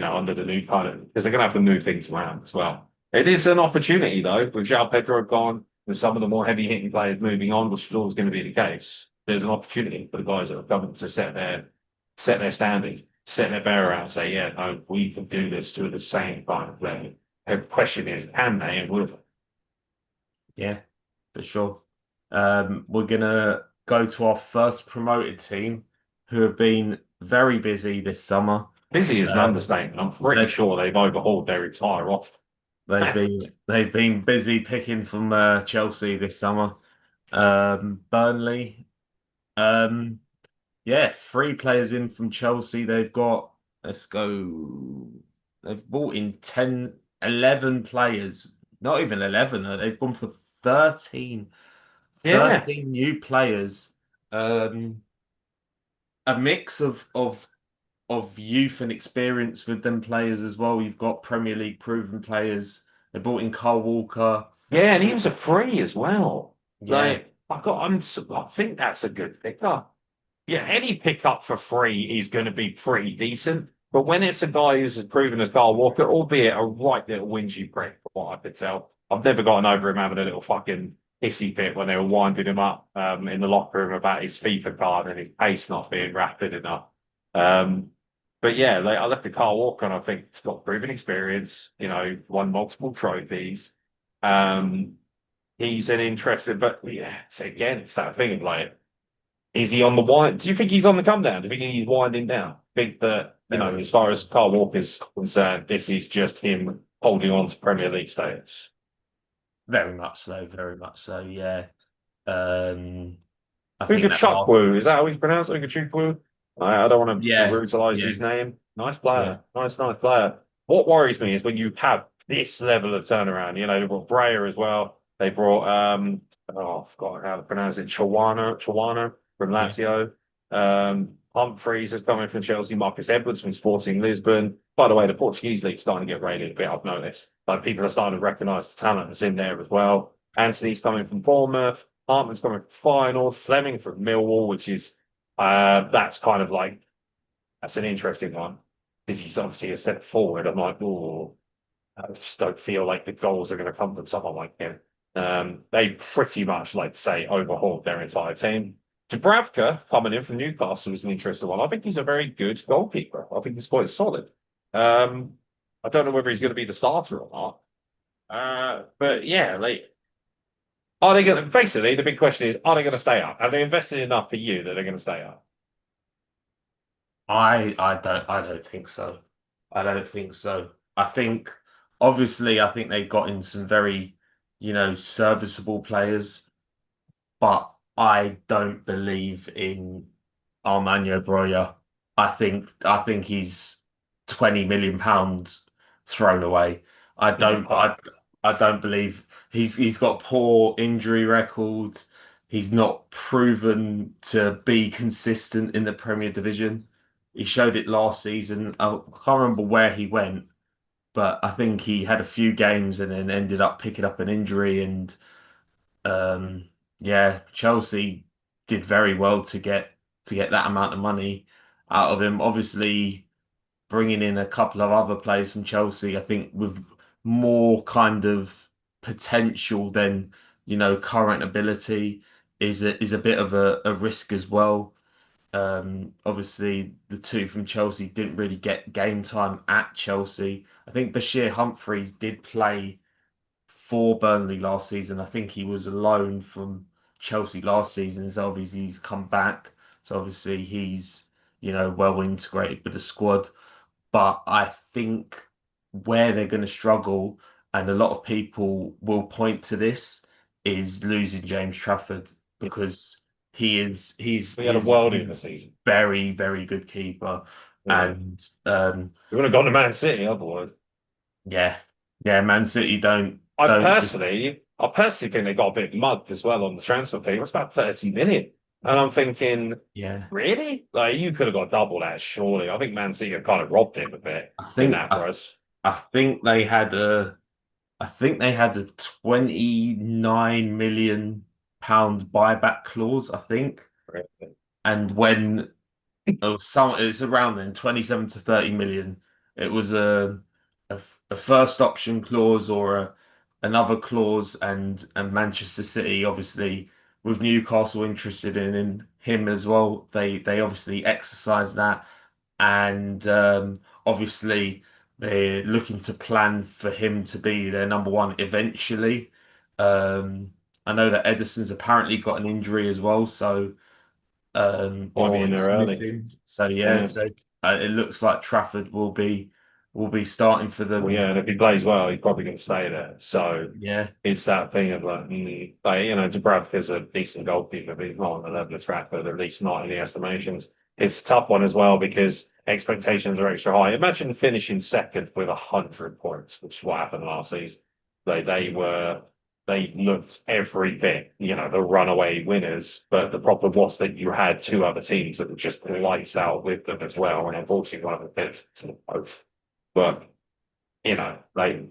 under the new kind of, because they're going to have to move things around as well. It is an opportunity, though, with João Pedro gone, with some of the more heavy hitting players moving on, which is always going to be the case. There's an opportunity for the guys that are coming to set their standings, set their bear out, and say, yeah, no, we can do this to the same kind of level. The question is, can they and will they? yeah, for sure. We're gonna go to our first promoted team, who have been very busy this summer. Busy is an Uh, understatement. I'm pretty they've sure they've overhauled their entire roster. they've been busy picking from Chelsea this summer. Burnley. Um, yeah, three players in from Chelsea. They've got, let's go. They've brought in 10, 11 players. Not even 11. They've gone for 13, Yeah. 13 new players. Um, a mix of youth and experience with them players as well. You've got Premier League proven players. They brought in Carl Walker. Yeah, and he was a free as well. Yeah, Like I think that's a good pickup. Yeah, any pickup for free is going to be pretty decent. But when it's a guy who's as proven as Carl Walker, albeit a right little whingy prick, from what I could tell, I've never gotten over him having a little fucking hissy fit when they were winding him up in the locker room about his FIFA card and his pace not being rapid enough. Um, but yeah, like, I look at Carl Walker and I think he's got proven experience, won multiple trophies. Um, he's an interesting, but yeah, again, it's that thing of like, is he on the wind? Do you think he's on the come down? Do you think he's winding down? Think that, very, as far as Carl Walker's concerned, this is just him holding on to Premier League status? very much so. Very much so. Yeah. Um, I think Uga that last. Chukwu, is that how he's pronounced? Uga Chukwu? I don't want to Yeah, brutalize yeah, his name. Nice yeah, player. Nice player. What worries me is when you have this level of turnaround. They brought Breyer as well. They brought I forgot how to pronounce it. Chawana from yeah. Lazio. Humphreys is coming from Chelsea. Marcus Edwards from Sporting Lisbon. By the way, the Portuguese league's starting to get rated a bit. I've noticed. Like people are starting to recognise the talent that's in there as well. Anthony's coming from Bournemouth. Hartman's coming from Feyenoord. Fleming from Millwall, which is that's kind of like that's an interesting one because he's obviously a centre forward. I'm like, oh, I just don't feel like the goals are going to come from someone like him. They pretty much, like say, overhauled their entire team. Dubravka coming in from Newcastle is an interesting one. I think he's a very good goalkeeper. I think he's quite solid. Um, I don't know whether he's going to be the starter or not. But yeah, like, are they going to basically the big question is, are they going to stay up? Have they invested enough for you that they're going to stay up? I don't think so. I don't think so. I think obviously I think they got in some very, serviceable players, but I don't believe in Armando Broja. I think he's 20 million pounds thrown away. I Is it don't Pub? I I don't believe he's got poor injury record. He's not proven to be consistent in the Premier Division. He showed it last season. I can't remember where he went, but I think he had a few games and then ended up picking up an injury and um, yeah, Chelsea did very well to get that amount of money out of him. Obviously, bringing in a couple of other players from Chelsea, I think with more kind of potential than current ability is a bit of a risk as well. Obviously, the two from Chelsea didn't really get game time at Chelsea. I think Bashir Humphreys did play for Burnley last season. I think he was a loan from Chelsea last season. So obviously he's come back. So obviously he's, well integrated with the squad. But I think where they're going to struggle, and a lot of people will point to this, is losing James Trafford because We had a worldie he's in a the season. very, very good keeper. Yeah. And We would have gone to Man City otherwise. yeah, yeah, Man City don't I don't personally, I personally think they got a bit mugged as well on the transfer fee. It was about 30 million. And I'm thinking, yeah. really? Like you could have got double that, surely. I think Man City have kind of robbed him a bit I in think that I price. I think they had a 29 million pound buyback clause, I think. And when it's around then 27 to 30 million, it was a first option clause or another clause and Manchester City obviously with Newcastle interested in him as well. They obviously exercised that and obviously they're looking to plan for him to be their number one eventually. Um, I know that Edison's apparently got an injury as well, so Might be or in there he's early. missing. So yeah, Yeah. so it looks like Trafford will be starting for Well, them. yeah, and if he plays well, he's probably going to stay there. So Yeah, it's that thing of like, Dubravka's a decent goalkeeper, but he's not on the level of Trafford, at least not in the estimations. It's a tough one as well because expectations are extra high. Imagine finishing second with 100 points, which is what happened last season. They were they looked every bit, the runaway winners. But the problem was that you had two other teams that were just lights out with them as well. And unfortunately, one of them did to them both. But, like,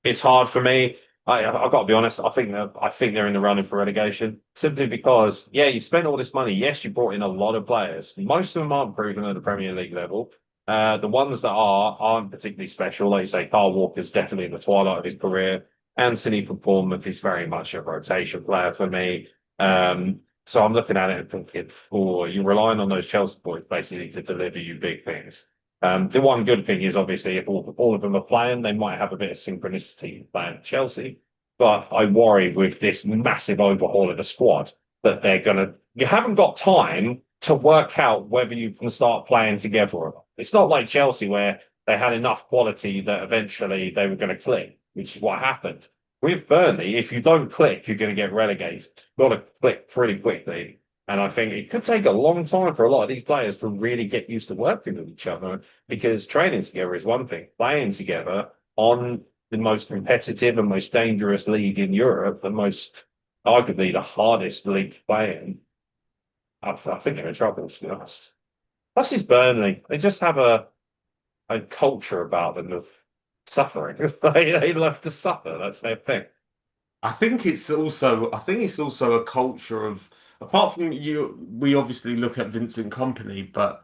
it's hard for me. I've got to be honest. I think they're in the running for relegation simply because, yeah, you spent all this money. Yes, you brought in a lot of players. Most of them aren't proven at the Premier League level. The ones that aren't particularly special. Like you say, Carl Walker's definitely in the twilight of his career. Anthony from Bournemouth is very much a rotation player for me. So I'm looking at it and thinking, oh, you're relying on those Chelsea boys basically to deliver you big things. The one good thing is obviously if all of them are playing, they might have a bit of synchronicity playing at Chelsea. But I worry with this massive overhaul of the squad that you haven't got time to work out whether you can start playing together or not. It's not like Chelsea where they had enough quality that eventually they were going to click, which is what happened. With Burnley, if you don't click, you're going to get relegated. You've got to click pretty quickly. And I think it could take a long time for a lot of these players to really get used to working with each other because training together is one thing, playing together on the most competitive and most dangerous league in Europe, arguably the hardest league to play in. I think they're in trouble, to be honest. Plus, it's Burnley. They just have a culture about them of suffering. They love to suffer. That's their thing. I think it's also a culture of, apart from you, we obviously look at Vincent Company, but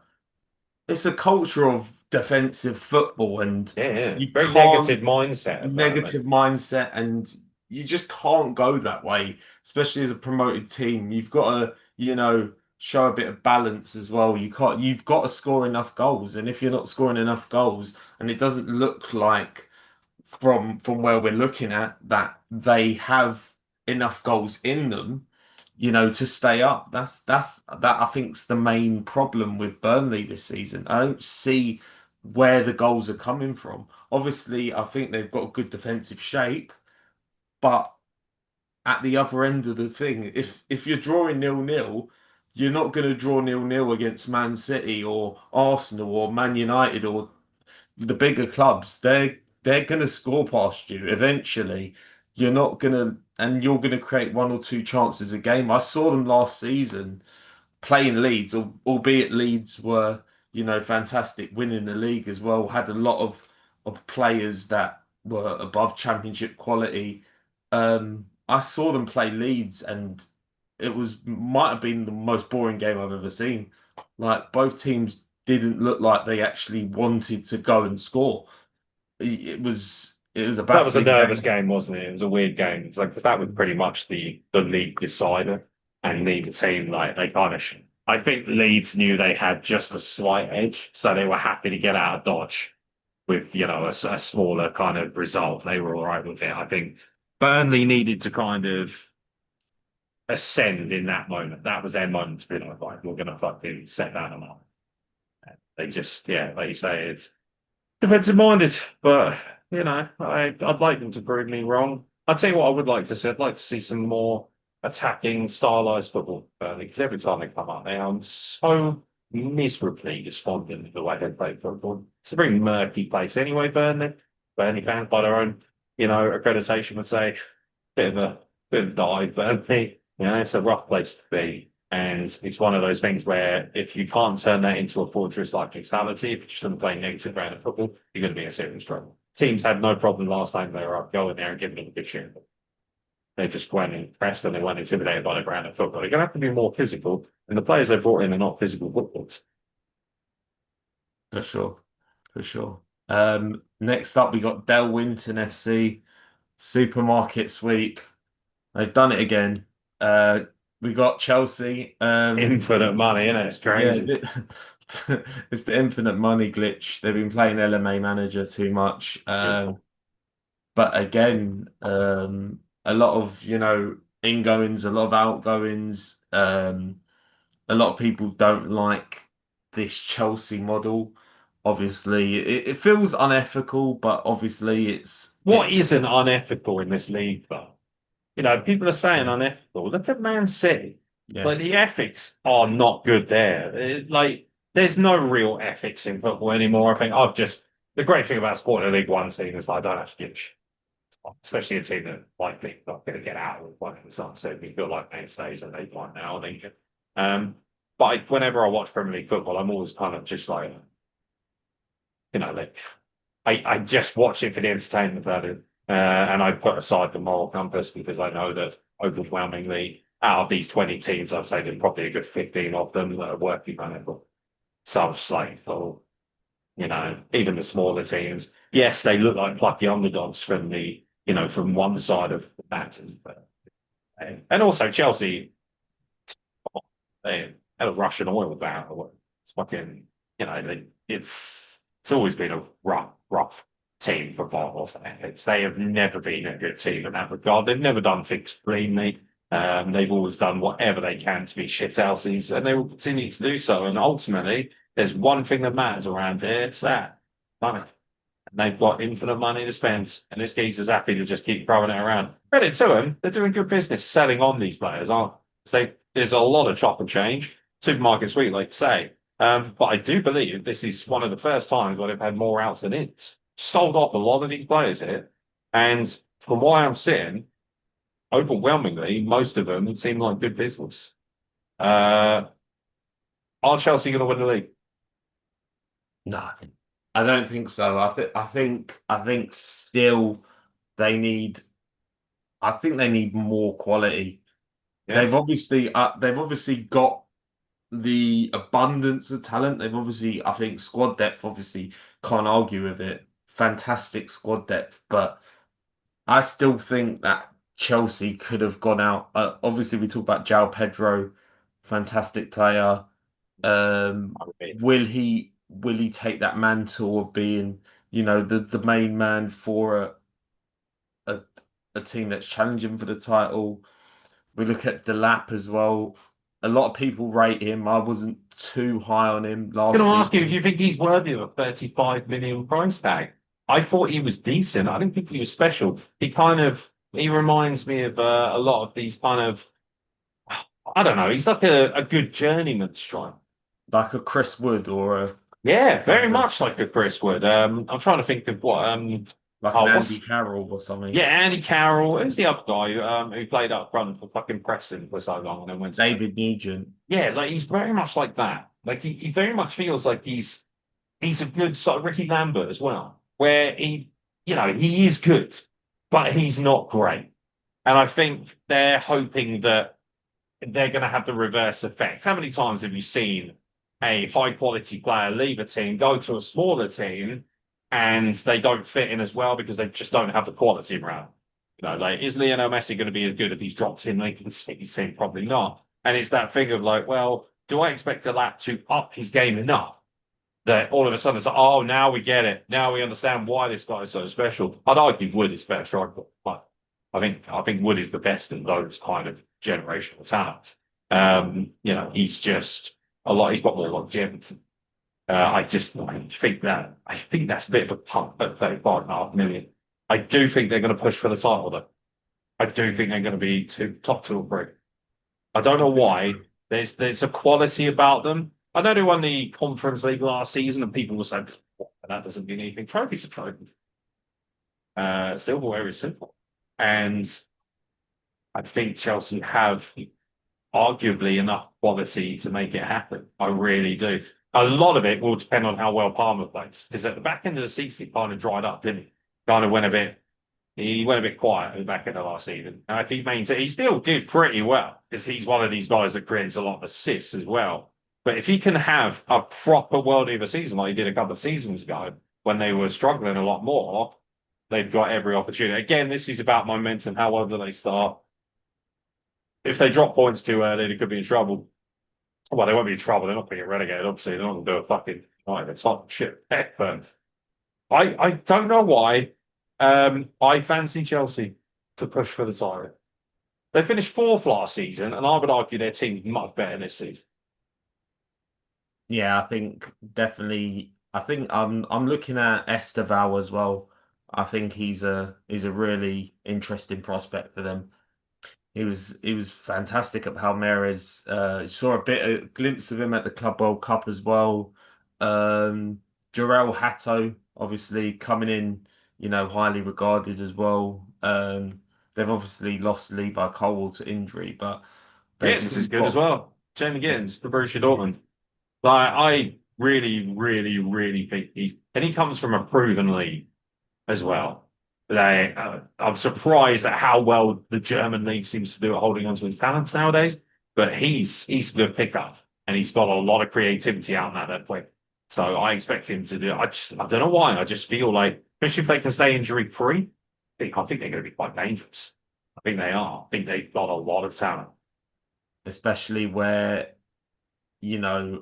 it's a culture of defensive football, and Yeah, yeah. you Very can't negative mindset at Burnley. negative mindset, and you just can't go that way, especially as a promoted team. You've got to, show a bit of balance as well. You've got to score enough goals, and if you're not scoring enough goals, and it doesn't look like from where we're looking at that they have enough goals in them, to stay up. That I think's the main problem with Burnley this season. I don't see where the goals are coming from. Obviously, I think they've got a good defensive shape, but at the other end of the thing, if you're drawing 0-0, you're not going to draw 0-0 against Man City or Arsenal or Man United or the bigger clubs. They're gonna score past you eventually. You're not gonna, and you're gonna create one or two chances a game. I saw them last season playing Leeds, albeit Leeds were, fantastic, winning the league as well. Had a lot of players that were above championship quality. I saw them play Leeds, and it was might have been the most boring game I've ever seen. Like both teams didn't look like they actually wanted to go and score. It was a That was a baffling nervous game. game, wasn't it? It was a weird game. It's like because that was pretty much the league decider, and neither team like they kind of. I think Leeds knew they had just a slight edge, so they were happy to get out of Dodge with a smaller kind of result. They were all right with it. I think Burnley needed to kind of ascend in that moment. That was their moment to be like, we're going to fucking set that up. They just, yeah, like you say, it's defensive minded, but I'd like them to prove me wrong. I'd tell you what I would like to see. I'd like to see some more attacking, stylized football, because every time they come up, they are so miserably despondent with the way they play football. It's a very murky place anyway, Burnley. Burnley fans, by their own, accreditation, would say, bit of a dive, Burnley. It's a rough place to be. And it's one of those things where if you can't turn that into a fortress-like mentality, if you're just going to play negative brand of football, you're going to be in serious trouble. Teams had no problem last time they were up, going there and giving them a good shit. They just went impressed and they weren't intimidated by the brand of football. They're going to have to be more physical, and the players they brought in are not physical footballers. For sure, for sure. Next up, we got Del Winton FC supermarket sweep. They've done it again. Uh, we got Chelsea. Infinite money, isn't it? It's Yeah, crazy. it's the infinite money glitch. They've been playing LMA manager too much. Yeah. But again, a lot of, ingoings, a lot of outgoings. A lot of people don't like this Chelsea model. Obviously, it feels unethical, but obviously What it's isn't unethical in this league, though? People are saying yeah, unethical. Look at Man City. yeah, Like the ethics are not good there. There's no real ethics in football anymore. I think the great thing about supporting a League One team is I don't have to give a shit. especially a team that likely not going to get out with one of the sun. So we feel like mainstays and they might now, I think. Um, but whenever I watch Premier League football, I'm always kind of just like, like I just watch it for the entertainment value. And I put aside the moral compass because I know that overwhelmingly out of these 20 teams, I'd say there's probably a good 15 of them that are working on it. So I'm just like, oh, even the smaller teams, yes, they look like plucky underdogs from from one side of the matters. But, and also Chelsea, they had a Russian oil ban. It's fucking, it's always been a rough team for Bournemouth ethics. They have never been a good team in that regard. They've never done things cleanly. They've always done whatever they can to be shithouses, and they will continue to do so. And ultimately, there's one thing that matters around here, it's that money. And they've got infinite money to spend, and this geezer's happy to just keep throwing it around. Credit to them, they're doing good business selling on these players, aren't they? There's a lot of chop and change. Supermarket sweet, like to say. But I do believe this is one of the first times where they've had more outs than ins. Sold off a lot of these players here, and from what I'm seeing, overwhelmingly, most of them seem like good business. Uh, are Chelsea going to win the league? No, I don't think so. I think still they need. I think they need more quality. Yeah. They've obviously got the abundance of talent. They've obviously, I think, squad depth. Obviously, can't argue with it. Fantastic squad depth, but I still think that Chelsea could have gone out. Obviously, we talk about João Pedro, fantastic player. I mean, Will he take that mantle of being, the main man for a a team that's challenging for the title? We look at Delap as well. A lot of people rate him. I wasn't too high on him going last to ask you if season. you think he's worthy of a 35 million price tag. I thought he was decent. I didn't think he was special. He reminds me of a lot of these kind of, I don't know, he's like a good journeyman striker. Like a Chris Wood or a Yeah, very kind of much like a Chris Wood. I'm trying to think of like an Andy what's, Carroll or something. yeah, Andy Carroll. Who's the other guy who played up front for fucking Preston for so long and then went to, David Nugent. yeah, like he's very much like that. Like he very much feels like he's a good sort of Ricky Lambert as well, where he is good, but he's not great. And I think they're hoping that they're going to have the reverse effect. How many times have you seen a high quality player leave a team, go to a smaller team, and they don't fit in as well because they just don't have the quality around? Like, is Lionel Messi going to be as good if he's dropped in Lincoln City's team? Probably not. And it's that thing of like, well, do I expect a lap to up his game enough that all of a sudden it's like, oh, now we get it. Now we understand why this guy is so special. I'd argue Wood is better striker, but I think Wood is the best in those kind of generational talents. He's just a lot. He's got more longevity. I think that's a bit of a pump at 35.5 million. I do think they're going to push for the title though. I do think they're going to be top two or three. I don't know why. There's a quality about them. I know they won the Conference League last season, and people were saying that doesn't mean anything. Trophies are trophies. Silverware is simple, and I think Chelsea have arguably enough quality to make it happen. I really do. A lot of it will depend on how well Palmer plays, because at the back end of the season, he kind of dried up, didn't he? Kind of went a bit he went a bit quiet at the back end of last season. And if he maintained, he still did pretty well because he's one of these guys that creates a lot of assists as well. But if he can have a proper world of a season like he did a couple of seasons ago when they were struggling a lot more, they've got every opportunity. Again, this is about momentum. How well do they start? If they drop points too early, they could be in trouble. Well, they won't be in trouble. They're not going to get relegated. Obviously, they're not going to do a fucking it's not shit. But I don't know why. I fancy Chelsea to push for the title. They finished fourth last season, and I would argue their team's much better this season. Yeah, I think definitely. I think I'm looking at Esteval as well. I think he's a really interesting prospect for them. He was fantastic at Palmeiras. Saw a glimpse of him at the Club World Cup as well. Jarell Hatto, obviously coming in, highly regarded as well. They've obviously lost Levi Cole to injury, but they've Gittins still is good as got well. Jamie this. Gittins for Borussia Yeah, Dortmund. Like, I really, really, really think and he comes from a proven league as well. I'm surprised at how well the German league seems to do at holding on to his talents nowadays. But he's a good pickup, and he's got a lot of creativity out in that play. So I expect him to do. I don't know why. I just feel like, especially if they can stay injury free, I think they're going to be quite dangerous. I think they are. I think they've got a lot of talent. especially where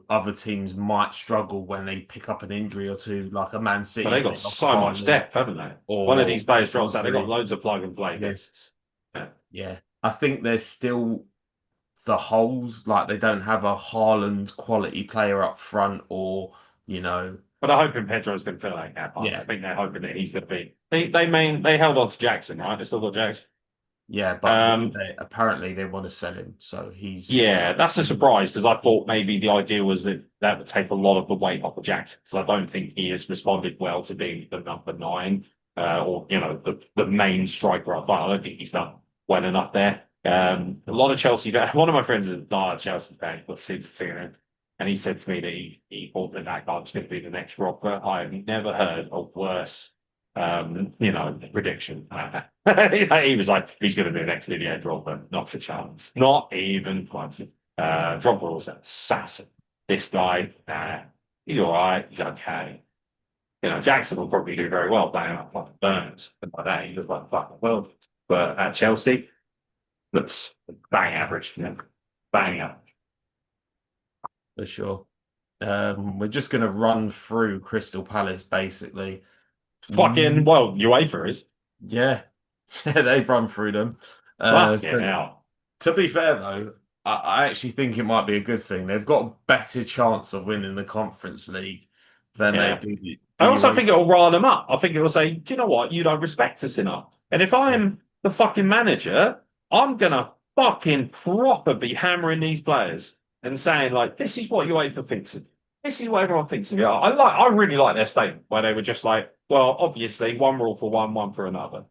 other teams might struggle when they pick up an injury or two, like a Man But City they if got they lost so much Haaland depth, haven't they? One of these or players drops out, they got Rodri. loads of plug and play Yeah, pieces. Yeah. yeah. I think there's still the holes, like they don't have a Haaland quality player up front, or you know, But I'm hoping Pedro's going to fill that gap up. I yeah, think they're hoping that he's going to be. They held on to Jackson, right? They still got Jackson. yeah. But Um, apparently they want to sell him, so he's yeah, that's a surprise because I thought maybe the idea was that that would take a lot of the weight off of Jackson because I don't think he has responded well to being the number nine or the main striker up front. I don't think he's done well enough there. A lot of Chelsea. One of my friends is a diehard Chelsea fan, but seems to him, and he said to me that he thought that that guy was going to be the next Rocker. I have never heard a worse prediction. He was like, he's going to be next Didier Drogba. Not a chance. Not even close. Drogba was an assassin. This guy, he's all right. He's okay. Jackson will probably do very well playing up like Burns. And by that, he looks like fucking world. But at Chelsea, looks bang average. Bang average. for sure. We're just gonna run through Crystal Palace basically. Fucking, Mm, well, UEFA is. yeah, yeah, they've run through them. Fucking So hell. to be fair though, I actually think it might be a good thing. They've got a better chance of winning the Conference League than they Yeah. do I the also think UEFA. it'll rile them up. I think it'll say, do you know what? You don't respect us enough. And if Yeah, I'm the fucking manager, I'm gonna fucking proper be hammering these players and saying, like, this is what UEFA thinks of you. This is what everyone thinks of you. I really like their statement where they were just like, well, obviously one rule for one for another.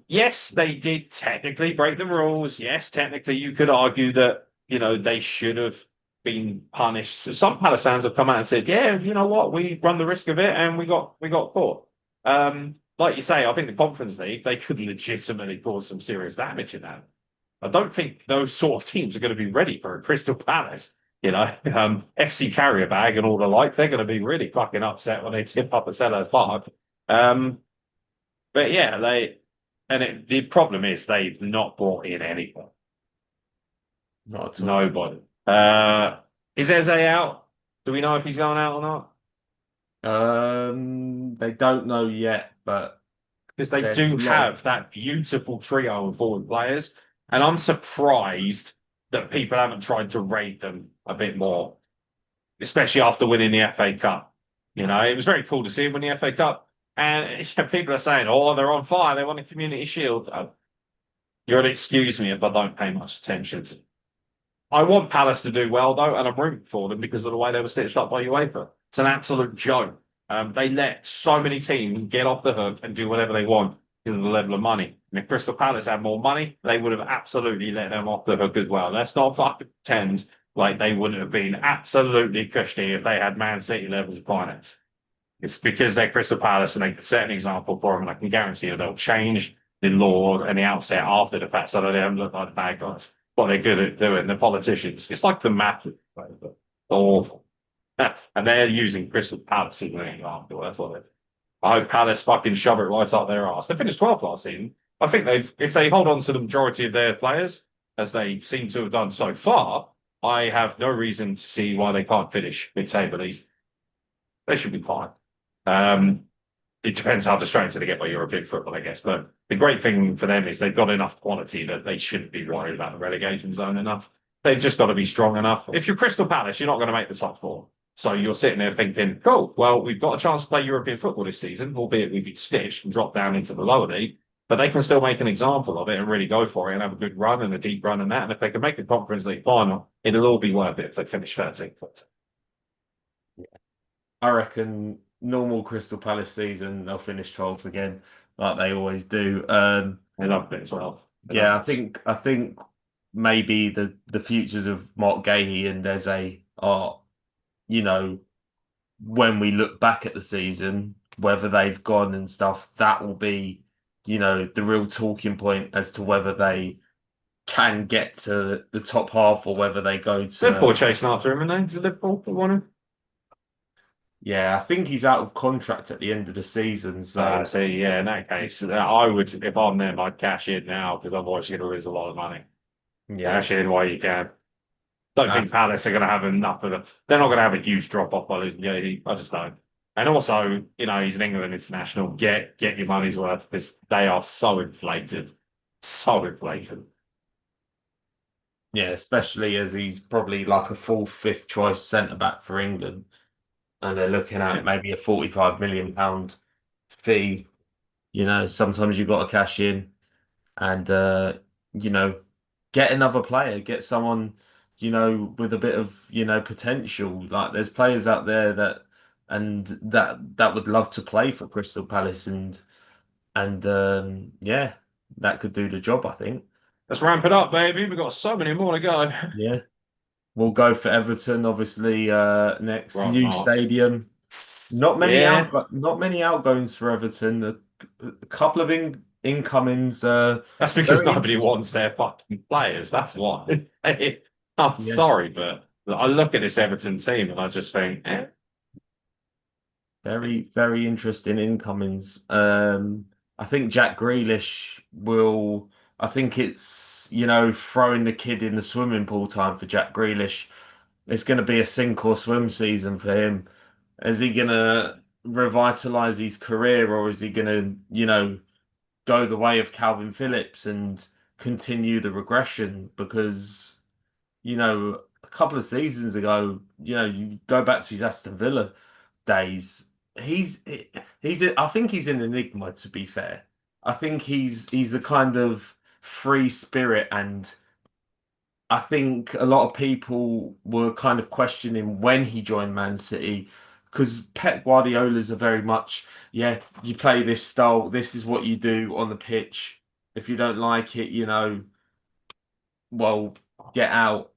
Yes, they did technically break the rules. Yes, technically you could argue that, they should have been punished. So some Palace fans have come out and said, "Yeah, you know what? We run the risk of it, and we got caught." Like you say, I think the Conference League they could legitimately cause some serious damage in that. I don't think those sort of teams are going to be ready for a Crystal Palace. FC Carrier Bag and all the like, they're going to be really fucking upset when they tip up at Sellers Park. Um, but yeah, the problem is they've not brought in anyone. not at all. Nobody. Is Eze out? Do we know if he's going out or not? They don't know yet, but Because they there's a do lot of have that beautiful trio of forward players, and I'm surprised that people haven't tried to rate them a bit more, especially after winning the FA Cup. It was very cool to see him win the FA Cup, and people are saying, "Oh, they're on fire. They won a Community Shield." You're going to excuse me if I don't pay much attention. I want Palace to do well, though, and I'm rooting for them because of the way they were stitched up by UEFA. It's an absolute joke. They let so many teams get off the hook and do whatever they want because of the level of money. And if Crystal Palace had more money, they would have absolutely let them off the hook as well. Let's not fucking pretend like they wouldn't have been absolutely cushy if they had Man City levels of finance. It's because they're Crystal Palace and they can set an example for them, and I can guarantee you they'll change the law and the outset after the fact so that they don't look like the bad guys. What they're good at doing, the politicians. It's like the mafia. Right? Awful. And they're using Crystal Palace as an example. That's what they do. I hope Palace fucking shove it right up their arse. They finished 12th last season. I think if they hold on to the majority of their players, as they seem to have done so far, I have no reason to see why they can't finish mid-table East. They should be fine. Um, it depends how distracted they get by European football, I guess. But the great thing for them is they've got enough quality that they shouldn't be worried about the relegation zone enough. They've just got to be strong enough. If you're Crystal Palace, you're not going to make the top four. So you're sitting there thinking, cool, well, we've got a chance to play European football this season, albeit we've been stitched and dropped down into the lower league. But they can still make an example of it and really go for it and have a good run and a deep run and that. And if they can make a Conference League final, it'll all be worth it if they finish 13th. I reckon normal Crystal Palace season, they'll finish 12th again, like they always do. I love it as well. I love Yeah, it. I think maybe the futures of Mark Gahey and Eze are, you know, when we look back at the season, whether they've gone and stuff, that will be, the real talking point as to whether they can get to the top half or whether they go Liverpool to. are chasing after him, and they to Liverpool that want him. Yeah, I think he's out of contract at the end of the season, so So yeah, in that case, I would, if I'm them, I'd cash in now because otherwise you're going to lose a lot of money. yeah, Cash in while you can. Don't think that's Palace are going to have enough of it. They're not going to have a huge drop off by losing Yehi. I just don't. And also, he's an England international. Get your money's worth because they are so inflated, so inflated. yeah, especially as he's probably like a full fifth choice centre back for England, and they're looking at Yeah. maybe a 45 million pound fee. Sometimes you've got to cash in and you know, get another player, get someone, with a bit of, potential. Like there's players out there that would love to play for Crystal Palace and yeah, that could do the job, I think. Let's ramp it up, baby. We've got so many more to go. Yeah. We'll go for Everton, obviously, next Right, new Mark. stadium. Yeah. Not many outgoings for Everton. A couple of incomings. That's because Very nobody interesting. wants their fucking players. That's why. I'm Yeah, sorry, but I look at this Everton team and I just think, very very interesting incomings. I think Jack Grealish will. I think it's throwing the kid in the swimming pool time for Jack Grealish. It's going to be a sink or swim season for him. Is he going to revitalize his career, or is he going to go the way of Calvin Phillips and continue the regression? Because a couple of seasons ago, you go back to his Aston Villa days. He's I think he's an enigma, to be fair. I think he's a kind of free spirit, and I think a lot of people were kind of questioning when he joined Man City because Pep Guardiola's are very much, yeah, you play this style, this is what you do on the pitch. If you don't like it, well, get out.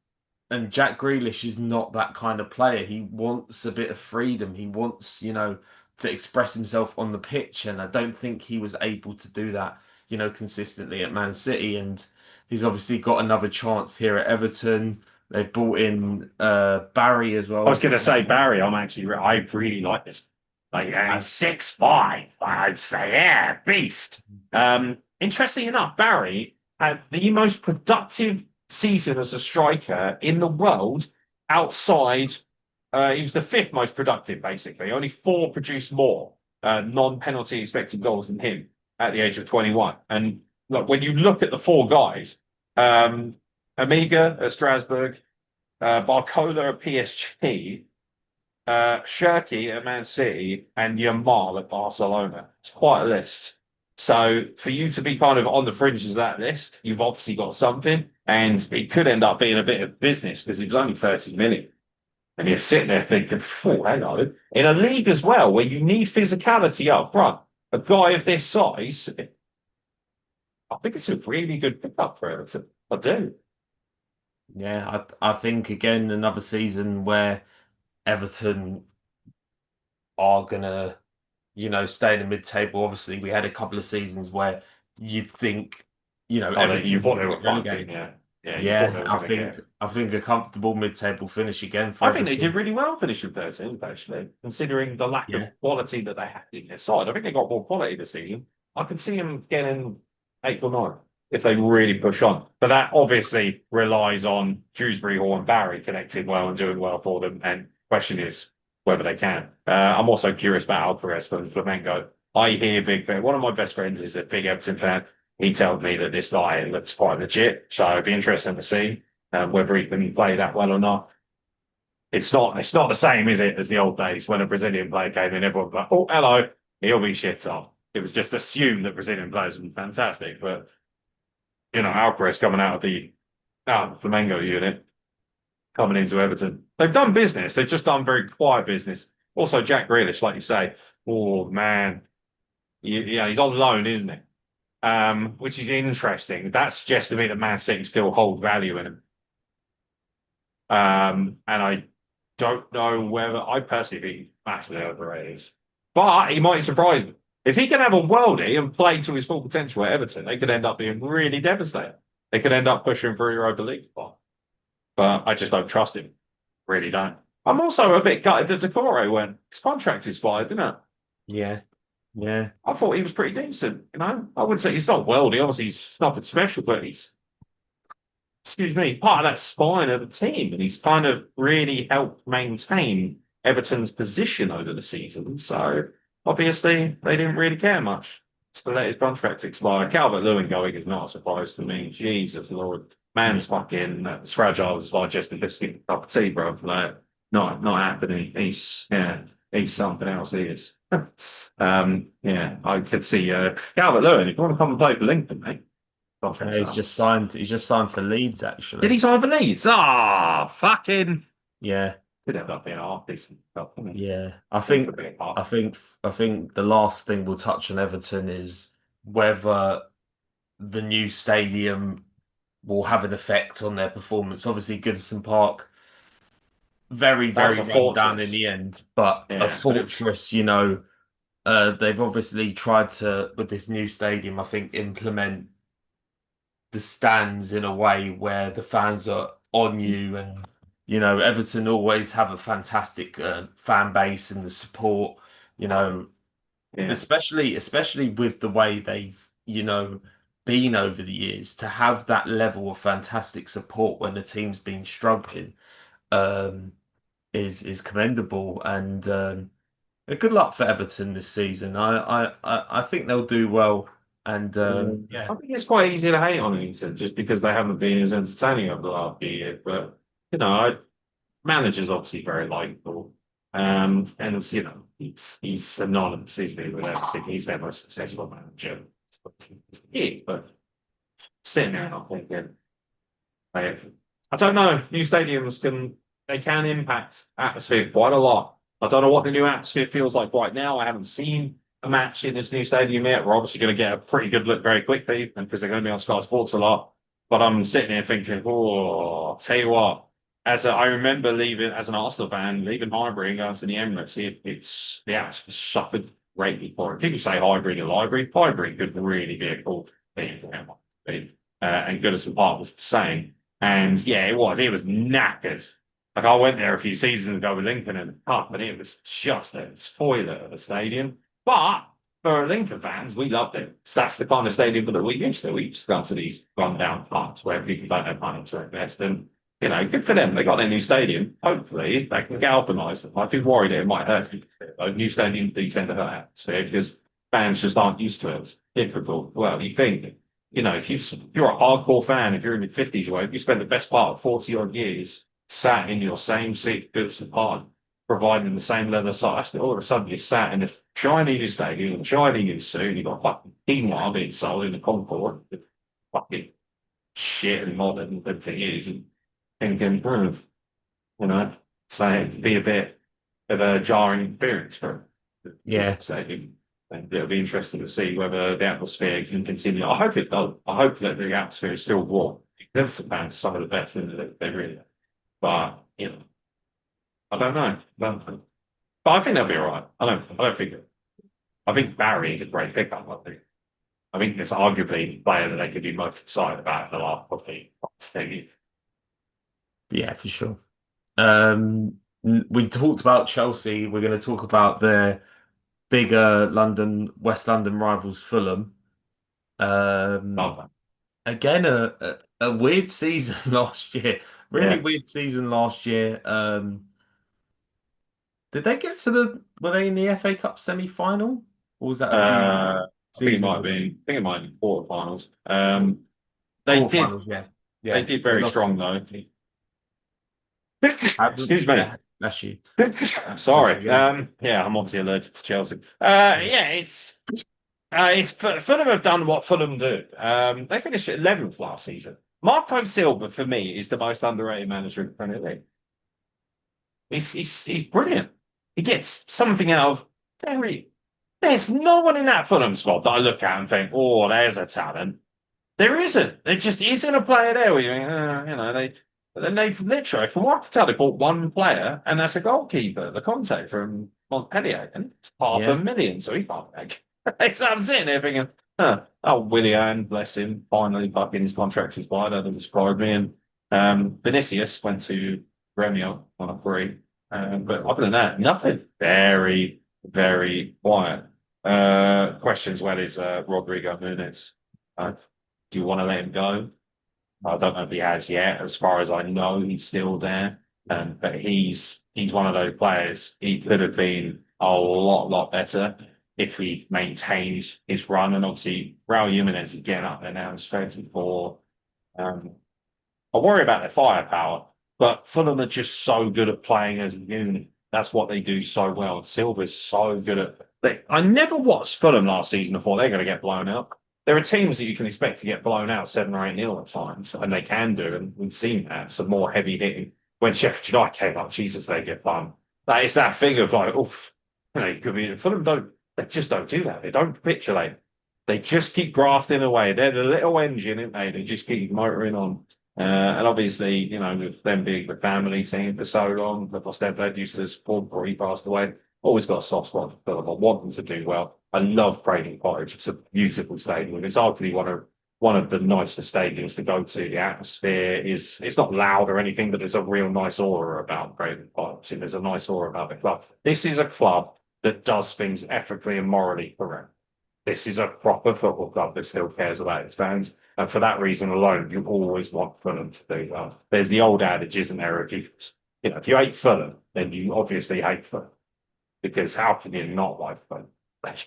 And Jack Grealish is not that kind of player. He wants a bit of freedom. He wants, to express himself on the pitch. And I don't think he was able to do that, consistently at Man City. And he's obviously got another chance here at Everton. They've brought in Barry as I was well. going to say Barry. I really like this. Like, and I, he's 6'5". I'd say, yeah, beast. Interesting enough, Barry had the most productive season as a striker in the world outside. He was the fifth most productive, basically. Only four produced more non-penalty expected goals than him at the age of 21. And look, when you look at the four guys, um, Amiga at Strasbourg, Barcola at PSG, Shirky at Man City, and Yamal at Barcelona. It's quite a list. So for you to be kind of on the fringes of that list, you've obviously got something, and it could end up being a bit of business because it was only 30 million. And you're sitting there thinking, oh, hello. In a league as well, where you need physicality up front, a guy of this size, I think it's a really good pickup for Everton. I do. yeah, I think again another season where Everton are gonna stay in the mid-table. Obviously, we had a couple of seasons where you'd think, Oh, you Everton thought would they were get fighting, relegated. yeah. Yeah, you thought they Yeah, were I going to think get. I think a comfortable mid-table finish again for I think they did Everton. really well finishing 13th, actually, considering the lack of Yeah, quality that they had in their side. I think they got more quality this season. I can see them getting 8th or 9th if they really push on. But that obviously relies on Dewsbury Hall and Barry connecting well and doing well for them. And question is whether they can. I'm also curious about Alvarez for Flamengo. I hear big. One of my best friends is a big Everton fan. He told me that this guy looks quite legit. So it'd be interesting to see whether he can play that well or not. It's not the same, is it, as the old days when a Brazilian player came in, everyone was like, oh, hello, he'll be shit on. It was just assumed that Brazilian players were fantastic. But Alvarez coming out of the Flamengo unit, coming into Everton. They've done business, they've just done very quiet business. Also, Jack Grealish, like you say, oh man, yeah, he's on loan, isn't he? which is interesting. That suggests to me that Man City still hold value in him. And I don't know whether I personally think massively overrated. But he might surprise me. If he can have a worldie and play to his full potential at Everton, they could end up being really devastating. They could end up pushing for Europa League spot. But I just don't trust him. Really don't. I'm also a bit gutted that Decore went. His contract expired, didn't it? Yeah, yeah, I thought he was pretty decent, you know. I would say he's not worldly, obviously he's nothing special, but he's excuse me, part of that spine of the team, and he's kind of really helped maintain Everton's position over the season. So obviously they didn't really care much to let his contract expire. Calvert-Lewin going is not a surprise to me. Jesus Lord, yeah. man's fucking as fragile as digestive biscuit cup of tea, bro. Like, not happening. He's something else. He is. Yeah, I could see Calvert-Lewin. If you want to come and play for Lincoln, mate, contract's He's up. just signed. He's just signed for Leeds, Did he actually. sign for Leeds? Ah, fucking. Yeah, Could have that been a half decent cup, couldn't it? yeah. It could be a half. I think the last thing we'll touch on Everton is whether the new stadium will have an effect on their performance. Obviously, Goodison Park, very, That was very a run down in fortress. the end, but a Yeah, but it was. fortress, they've obviously tried to, with this new stadium, I think, implement the stands in a way where the fans are on you, and Everton always have a fantastic fan base and the support, you know Yeah. especially with the way they've been over the years, to have that level of fantastic support when the team's been struggling um is commendable. And good luck for Everton this season. I think they'll do well. And yeah, I think it's quite easy to hate on Inter just because they haven't been as entertaining over the last few years. But manager's obviously very likable. And it's, he's synonymous, isn't he, with everything. He's their most successful manager. Yeah, but sitting there and I'm thinking, like, I don't know. New stadiums can impact atmosphere quite a lot. I don't know what the new atmosphere feels like right now. I haven't seen a match in this new stadium yet. We're obviously going to get a pretty good look very quickly, and because they're going to be on Sky Sports a lot. But I'm sitting here thinking, oh, I'll tell you what. I remember leaving as an Arsenal fan, leaving Highbury and going to the Emirates. It's the atmosphere suffered greatly for it. People say Highbury and Library. Highbury could really be a cool thing for him. And Goodison Park was the same. And yeah, it was knackered. Like I went there a few seasons ago with Lincoln and the Cup, and it was just a toilet of a stadium. But for Lincoln fans, we loved it. So that's the kind of stadium that we used to. We used to go to these run-down parks where people don't have money to invest. And, good for them. They got their new stadium. Hopefully, they can galvanise them. I've been worried it might hurt people. New stadiums do tend to hurt atmosphere because fans just aren't used to it. It's difficult. Well, you think, if you're a hardcore fan, if you're in your 50s, if you spend the best part of 40 odd years sat in your same seat, goods apart, providing the same leather size, all of a sudden you're sat in this shiny new stadium, shiny new suit, you've got fucking quinoa being sold in the concourse, with fucking shit and modern and everything is, and thinking, you know, so it'd be a bit of a jarring experience for the yeah, stadium. And it'll be interesting to see whether the atmosphere can continue. I hope it does. I hope that the atmosphere is still warm. Liverpool fans are some of the best in they really are. But, I don't know. But I think they'll be all right. I don't think I think Barry is a great pickup. I think it's arguably the player that they could be most excited about in the last probably 10 years. yeah, for sure. We talked about Chelsea. We're going to talk about their bigger West London rivals, Fulham. Um, Love that. Again, a weird season last year. Really Yeah. weird season last year. Did they get to were they in the FA Cup semi-final? Or was that a few I think it might seasons have ago? been. I think it might have been quarterfinals. They did. Quarterfinals, yeah. They Yeah. did They very lost. strong though. Excuse me. Yeah, that's you. Bless Sorry. you. Yeah. Yeah, I'm obviously allergic to Chelsea. Yeah, it's Fulham have done what Fulham do. They finished 11th last season. Marco Silva for me is the most underrated manager in the Premier League. He's brilliant. He gets something out of very There's no one in that Fulham squad that I look at and think, oh, there's a talent. There isn't. There just isn't a player there where you think, they. But then they've literally, from what I can tell, they bought one player, and that's a goalkeeper, the Conte from Montpellier, and it's half a Yeah, million, so he can't make. So I'm sitting there thinking, oh, Willian, bless him, finally fucking his contract is wide. That doesn't surprise me. And Vinicius went to Romeo on a free. But other than that, nothing. Very, very quiet. Question as well is Rodrigo Nunes. Do you want to let him go? I don't know if he has yet. As far as I know, he's still there. But he's one of those players. He could have been a lot better if he maintained his run. And obviously, Raul Jimenez is getting up there now. He's 34. Um, I worry about their firepower, but Fulham are just so good at playing as a unit. That's what they do so well. Silva's so good at. I never watched Fulham last season and thought they're going to get blown out. There are teams that you can expect to get blown out 7 or 8 nil at times, and they can do, and we've seen that. Some more heavy hitting. When Sheffield United came up, Jesus, they get blown. That is that thing of like, oof, you could be Fulham don't. They just don't do that. They don't capitulate. They just keep grafting away. They're the little engine, aren't they? They just keep motoring on. And obviously, with them being the family team for so long, that my stepdad used to support before he passed away, always got a soft spot for Fulham. I want them to do well. I love Craven Cottage. It's a beautiful stadium. It's arguably one of the nicest stadiums to go to. The atmosphere is it's not loud or anything, but there's a real nice aura about Craven Cottage. And there's a nice aura about the club. This is a club that does things ethically and morally correct. This is a proper football club that still cares about its fans. And for that reason alone, you always want Fulham to do well. There's the old adage, isn't there? If you hate Fulham, then you obviously hate Fulham. Because how can you not like Fulham?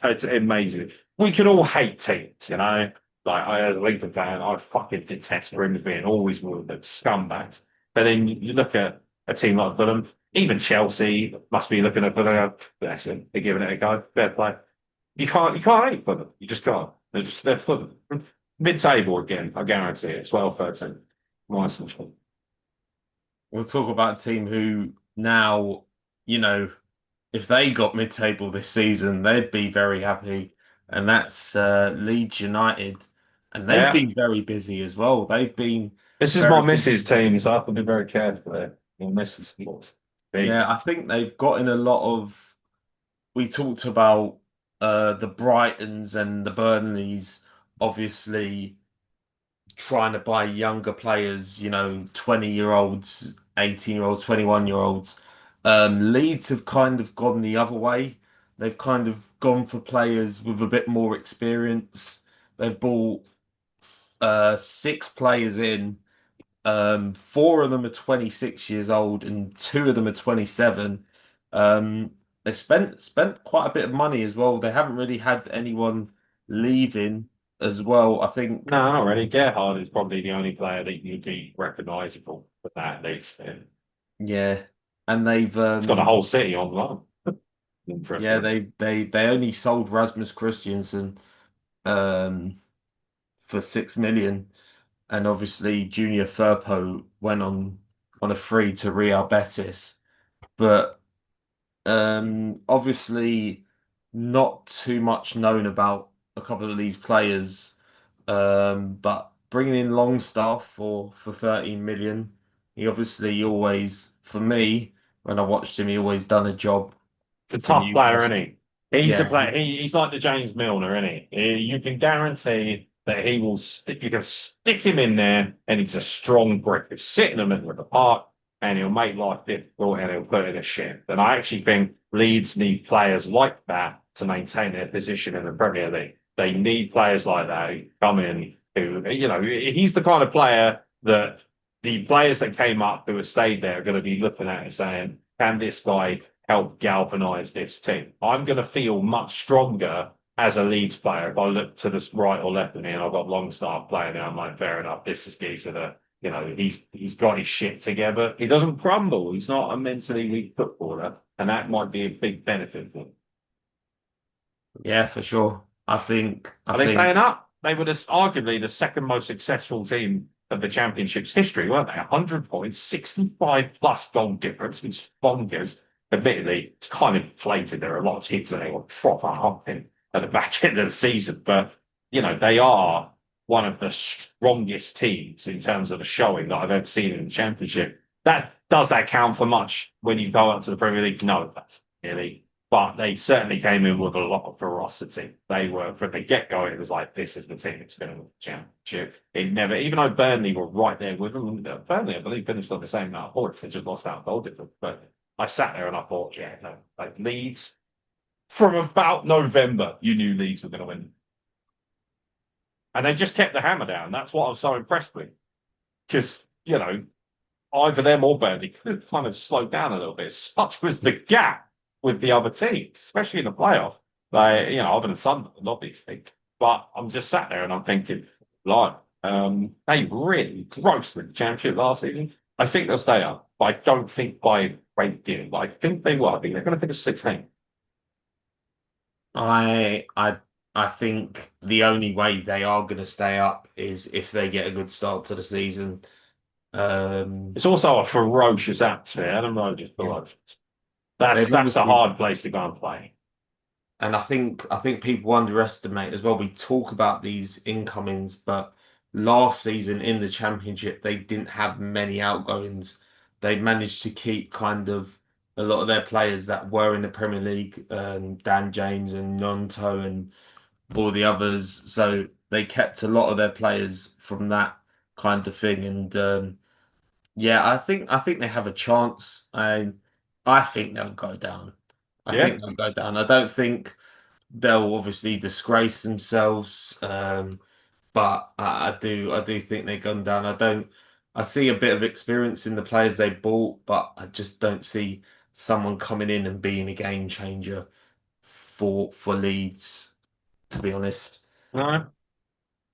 It's amazing. We can all hate teams. Like I as a Lincoln fan, I fucking detest Grimsby and always will. They're scumbags. But then you look at a team like Fulham, even Chelsea must be looking at Fulham. Bless them, they're giving it a go. Fair play. You can't hate Fulham. You just can't. They're Fulham. Mid-table again, I guarantee it. 12, 13. Nice and fun. we'll talk about a team who now, you know, if they got mid-table this season, they'd be very happy, and that's Leeds United, and they've Yeah. been very busy as well. They've been This is my very missus' busy. team, so I have to be very careful there. My missus sports. Big. Yeah, I think they've got in a lot of. We talked about the Brightons and the Burnleys, obviously trying to buy younger players, 20-year-olds, 18-year-olds, 21-year-olds. Leeds have kind of gone the other way. They've kind of gone for players with a bit more experience. They've bought six players in. Four of them are 26 years old and two of them are 27. They've spent quite a bit of money as well. They haven't really had anyone leaving as well. I think. No, not really. Gerhard is probably the only player that you'd be recognisable for that at least. And Yeah, and they've it's got a whole city on loan. yeah Interesting. they only sold Rasmus Christiansen um for 6 million, and obviously Junior Firpo went on a free to Real Betis, but obviously not too much known about a couple of these players, but bringing in Longstaff for 13 million, he obviously always for me when I watched him he always done a job It's a for tough player, isn't Newcastle. he? He's a Yeah, player. He's like the James Milner, isn't he? You can guarantee that he will stick. You can stick him in there, and he's a strong brick. He'll sit in the middle of the park, and he'll make life difficult, and he'll put in a shit. And I actually think Leeds need players like that to maintain their position in the Premier League. They need players like that who come in. He's the kind of player that the players that came up who have stayed there are going to be looking at and saying, "Can this guy help galvanise this team?" I'm going to feel much stronger as a Leeds player if I look to the right or left of me and I've got Longstaff playing there. I'm like, fair enough. This is geezer that he's got his shit together. He doesn't crumble. He's not a mentally weak footballer, and that might be a big benefit for him. yeah, for sure. I Are they think staying up? They were arguably the second most successful team of the championship's history, weren't they? 100 points, 65 plus goal difference, which is bonkers. admittedly, it's kind of inflated. There are a lot of teams that they were proper humping at the back end of the season, but they are one of the strongest teams in terms of a showing that I've ever seen in the championship. That count for much when you go up to the Premier League? No, that's really. But they certainly came in with a lot of ferocity. They were from the get go. It was like this is the team that's going to win the championship. It never, even though Burnley were right there with them. Burnley, I believe, finished on the same amount of points. They just lost out goal difference. But I sat there and I thought, yeah, no, like Leeds from about November, you knew Leeds were going to win, and they just kept the hammer down. That's what I was so impressed with because either them or Burnley could kind of slowed down a little bit. Such was the gap with the other teams, especially in the playoff. Like, other than Sunderland, obviously. But I'm just sat there and I'm thinking, like, they really roasted the championship last season. I think they'll stay up, but I don't think by a great deal. But I think they will. I think they're going to finish 16th. I I I think the only way they are going to stay up is if they get a good start to the season. Um, It's also a ferocious atmosphere. Adam Road is yeah, ferocious. That's they've that's a obviously, hard place to go and play. and I think people underestimate as well. We talk about these incomings, but last season in the championship they didn't have many outgoings. They managed to keep kind of a lot of their players that were in the Premier League, Dan James and Nonto and all the others. So they kept a lot of their players from that kind of thing. And yeah, I think they have a chance. I think they'll go down. I Yeah. think they'll go down. I don't think they'll obviously disgrace themselves. But I do think they've gone down. I see a bit of experience in the players they bought, but I just don't see someone coming in and being a game changer for Leeds, to be honest. No.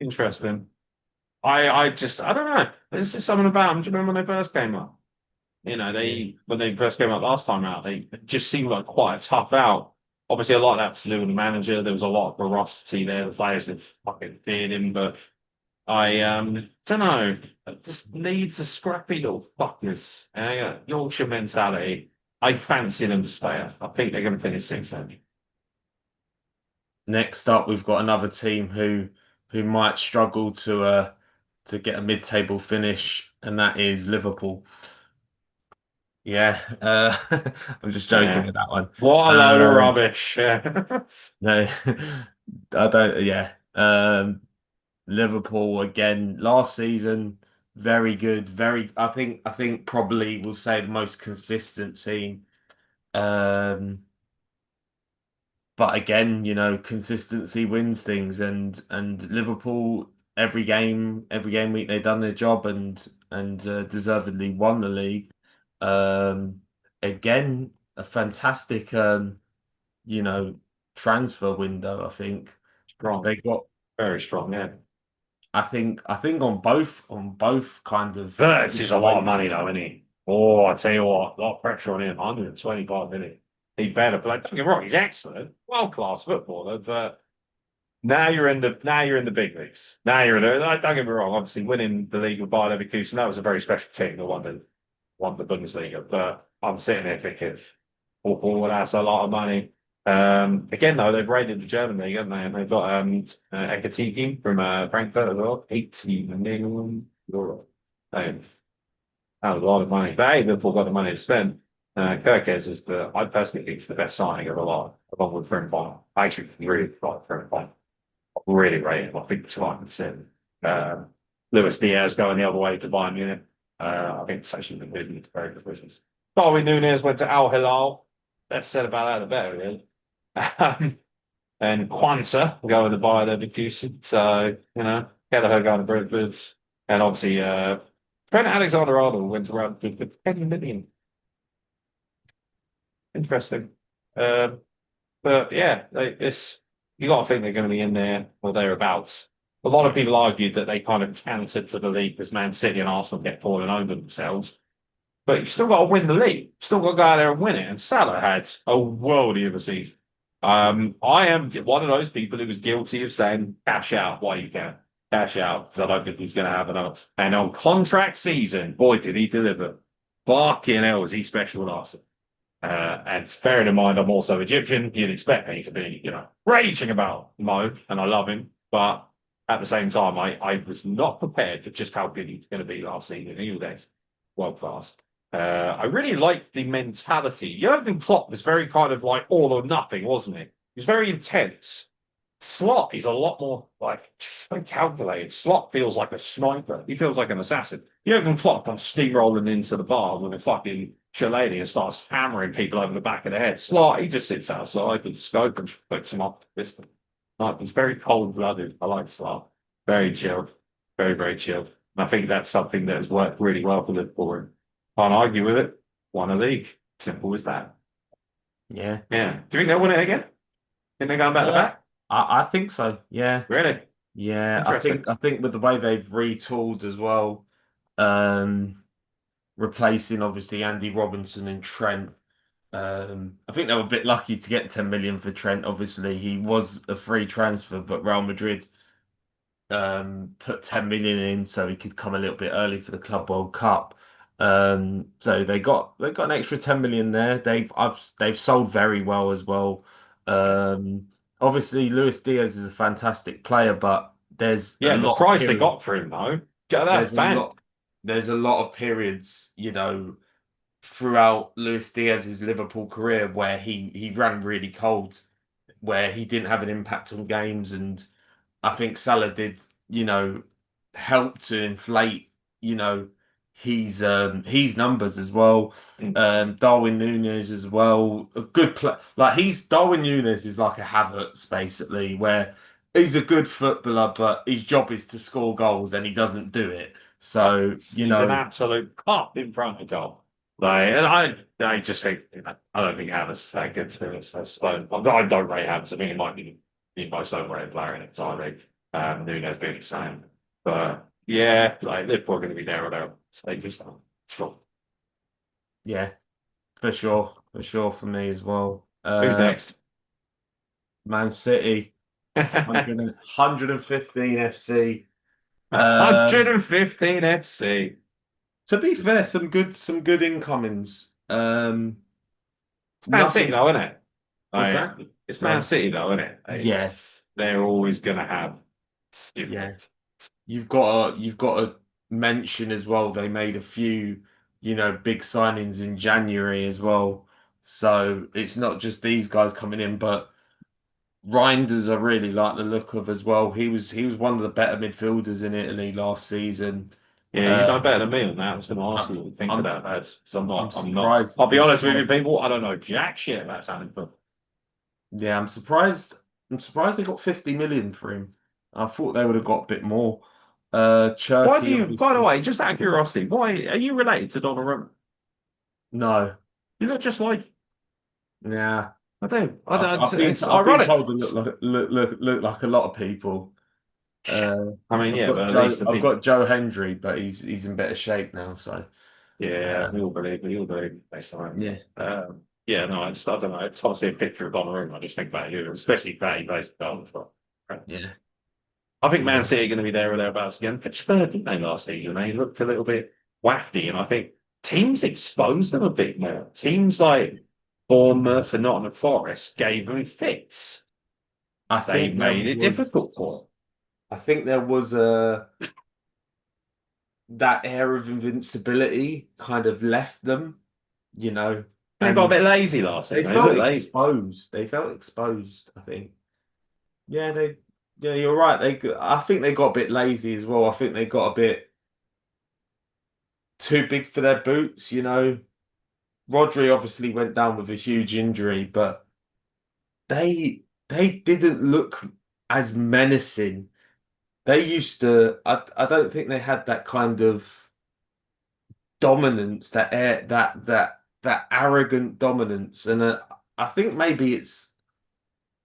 Interesting. I don't know. There's just something about them. Do you remember when they first came up? Yeah. They when they first came out last time out, they just seemed like quite a tough out. Obviously, a lot of that's to do with the manager. There was a lot of ferocity there. The players that fucking feared him, but I don't know. It just needs a scrappy little fuckers. Yorkshire mentality. I fancy them to stay up. I think they're going to finish 6th. Next up, we've got another team who might struggle to get a mid-table finish, and that is Liverpool. Yeah, I'm just joking Yeah. at that one. What a load of Uh, rubbish. Yeah. no, I don't. Yeah, Liverpool again last season, very good. Very, I think probably we'll say the most consistent team. Um, but again, consistency wins things, and Liverpool every game week they've done their job and deservedly won the league. Um, again, a fantastic you know transfer window. I think Strong. they got. Very strong, yeah. I think on both kind of Verts is a lot of money, situations. though, isn't he? Oh, I tell you what, a lot of pressure on him. 125 million. He better play. Don't get me wrong, he's excellent, world class footballer. But now you're in the big leagues. Now you're in the. Don't get me wrong. Obviously, winning the league with Bayer Leverkusen, that was a very special team that won the Bundesliga. But I'm sitting there thinking, well, that's a lot of money. Again, though, they've raided the German league, haven't they? And they've got Ekatike from Frankfurt as well. 18 million euro. That was a lot of money. But hey, Liverpool got the money to spend. Kirkes I personally think, is the best signing of a lot, along with Frimpong. I actually really like Frimpong. Really rate him. I think it's 5%. Luis Diaz going the other way to Bayern Munich. I think it's actually been moving into very good business. Darwin Núñez went to Al Hilal. Less said about that, the better, really. And Kwanzaa going to Bayer Leverkusen. So, Kelleher going to Brentford. And obviously, Trent Alexander-Arnold went to Real Madrid for 10 million. Interesting. Um, but yeah, you got to think they're going to be in there or thereabouts. A lot of people argued that they kind of cantered to the league because Man City and Arsenal get falling over themselves. But you still got to win the league. Still got to go out there and win it. And Salah had a worldie of a season. I am one of those people who was guilty of saying cash out while you can. Cash out because I don't think he's going to have enough. And on contract season, boy, did he deliver. Fucking hell, was he special last season. And bearing in mind, I'm also Egyptian, you'd expect me to be, raging about Mo, and I love him. But at the same time, I was not prepared for just how good he was going to be last season. He was world class. I really liked the mentality. Jurgen Klopp was very kind of like all or nothing, wasn't he? He was very intense. Slot, he's a lot more like just very calculated. Slot feels like a sniper. He feels like an assassin. Jurgen Klopp comes steamrolling into the bar with a fucking shillelagh and starts hammering people over the back of the head. Slot, he just sits outside with the scope and puts him off the pistol. Like, he's very cold-blooded. I like Slot. Very chilled. Very, very chilled. And I think that's something that has worked really well for Liverpool. And can't argue with it. Won a league. Simple as that. Yeah. Yeah. Do you think they'll win it again? Think they're going back to Uh, back? I think so. Yeah. Really? Yeah. Interesting. I think with the way they've retooled as well, um, replacing obviously Andy Robinson and Trent. I think they were a bit lucky to get 10 million for Trent. Obviously, he was a free transfer, but Real Madrid put 10 million in so he could come a little bit early for the Club World Cup. So they got an extra 10 million there. They've sold very well as well. Um, Obviously Luis Diaz is a fantastic player, but Yeah, the price they got for him though, yeah, that's there's a bang. lot there's a lot of periods, throughout Luis Diaz's Liverpool career where he ran really cold, where he didn't have an impact on games, and I think Salah did, you know, help to inflate, you know, his numbers as well. Mm. Darwin Núñez as well, a good play. Like he's Darwin Núñez is like a Havertz basically, where he's a good footballer, but his job is to score goals and he doesn't do it. So, He's an absolute cop in front of goal. Like, and I just think, I don't think Havertz is that good to be honest. I don't rate Havertz. I mean, he might be the most overrated player in it. I think Nunes being the same, but yeah, like Liverpool are going to be there or there. So they just strong. yeah, for sure for me as well. Who's next? Man City, 100, 115 FC. Um, 115 FC. to be fair, some good incomings. It's Man City Nothing. though, isn't it? What's Like, that? it's Man Sorry. City though, isn't it? Yeah, They're always going to have yeah. stupid. You've got to mention as well. They made a few, big signings in January as well. So it's not just these guys coming in, but Reinders I really like the look of as well. He was one of the better midfielders in Italy last season. Yeah, you know better Um, than me on that. I was going to ask I, you what you think of I'm that, lads. Because I'm I'm not. surprised. I'll be I'm honest with you, surprised. people. I don't know jack shit about Sandon, but Yeah, I'm surprised. I'm surprised they got 50 million for him. I thought they would have got a bit more. why do Turkey, you? By the obviously. way, just out of curiosity, why are you related to Donnarumma? No. You look just like Yeah. I do. I don't. It's I've been ironic. told to look like a lot of people. I mean, yeah, but at least the I've people. got Joe Hendry, but he's in better shape now. So Yeah, uh, we all believe. We all believe based on yeah, that. Yeah, no, I don't know. It's hard to see a picture of Donnarumma. I just think about you, especially that he plays goal as well. yeah, I think Man yeah. City are going to be there or thereabouts again. Pitched third, didn't they, last season? They looked a little bit wafty, and I think teams exposed them a bit more. Teams like Bournemouth and Nottingham Forest gave them fits. I They think there made it difficult for was, I think there was a that air of invincibility kind of left them, you know, them. They got a and bit lazy last they season. They felt looked lazy. exposed. They felt exposed. I think. Yeah, yeah, you're right. I think they got a bit lazy as well. I think they got a bit too big for their boots, you know. Rodri obviously went down with a huge injury, but they didn't look as menacing. They used to. I don't think they had that kind of dominance, that air, that arrogant dominance, and I think maybe it's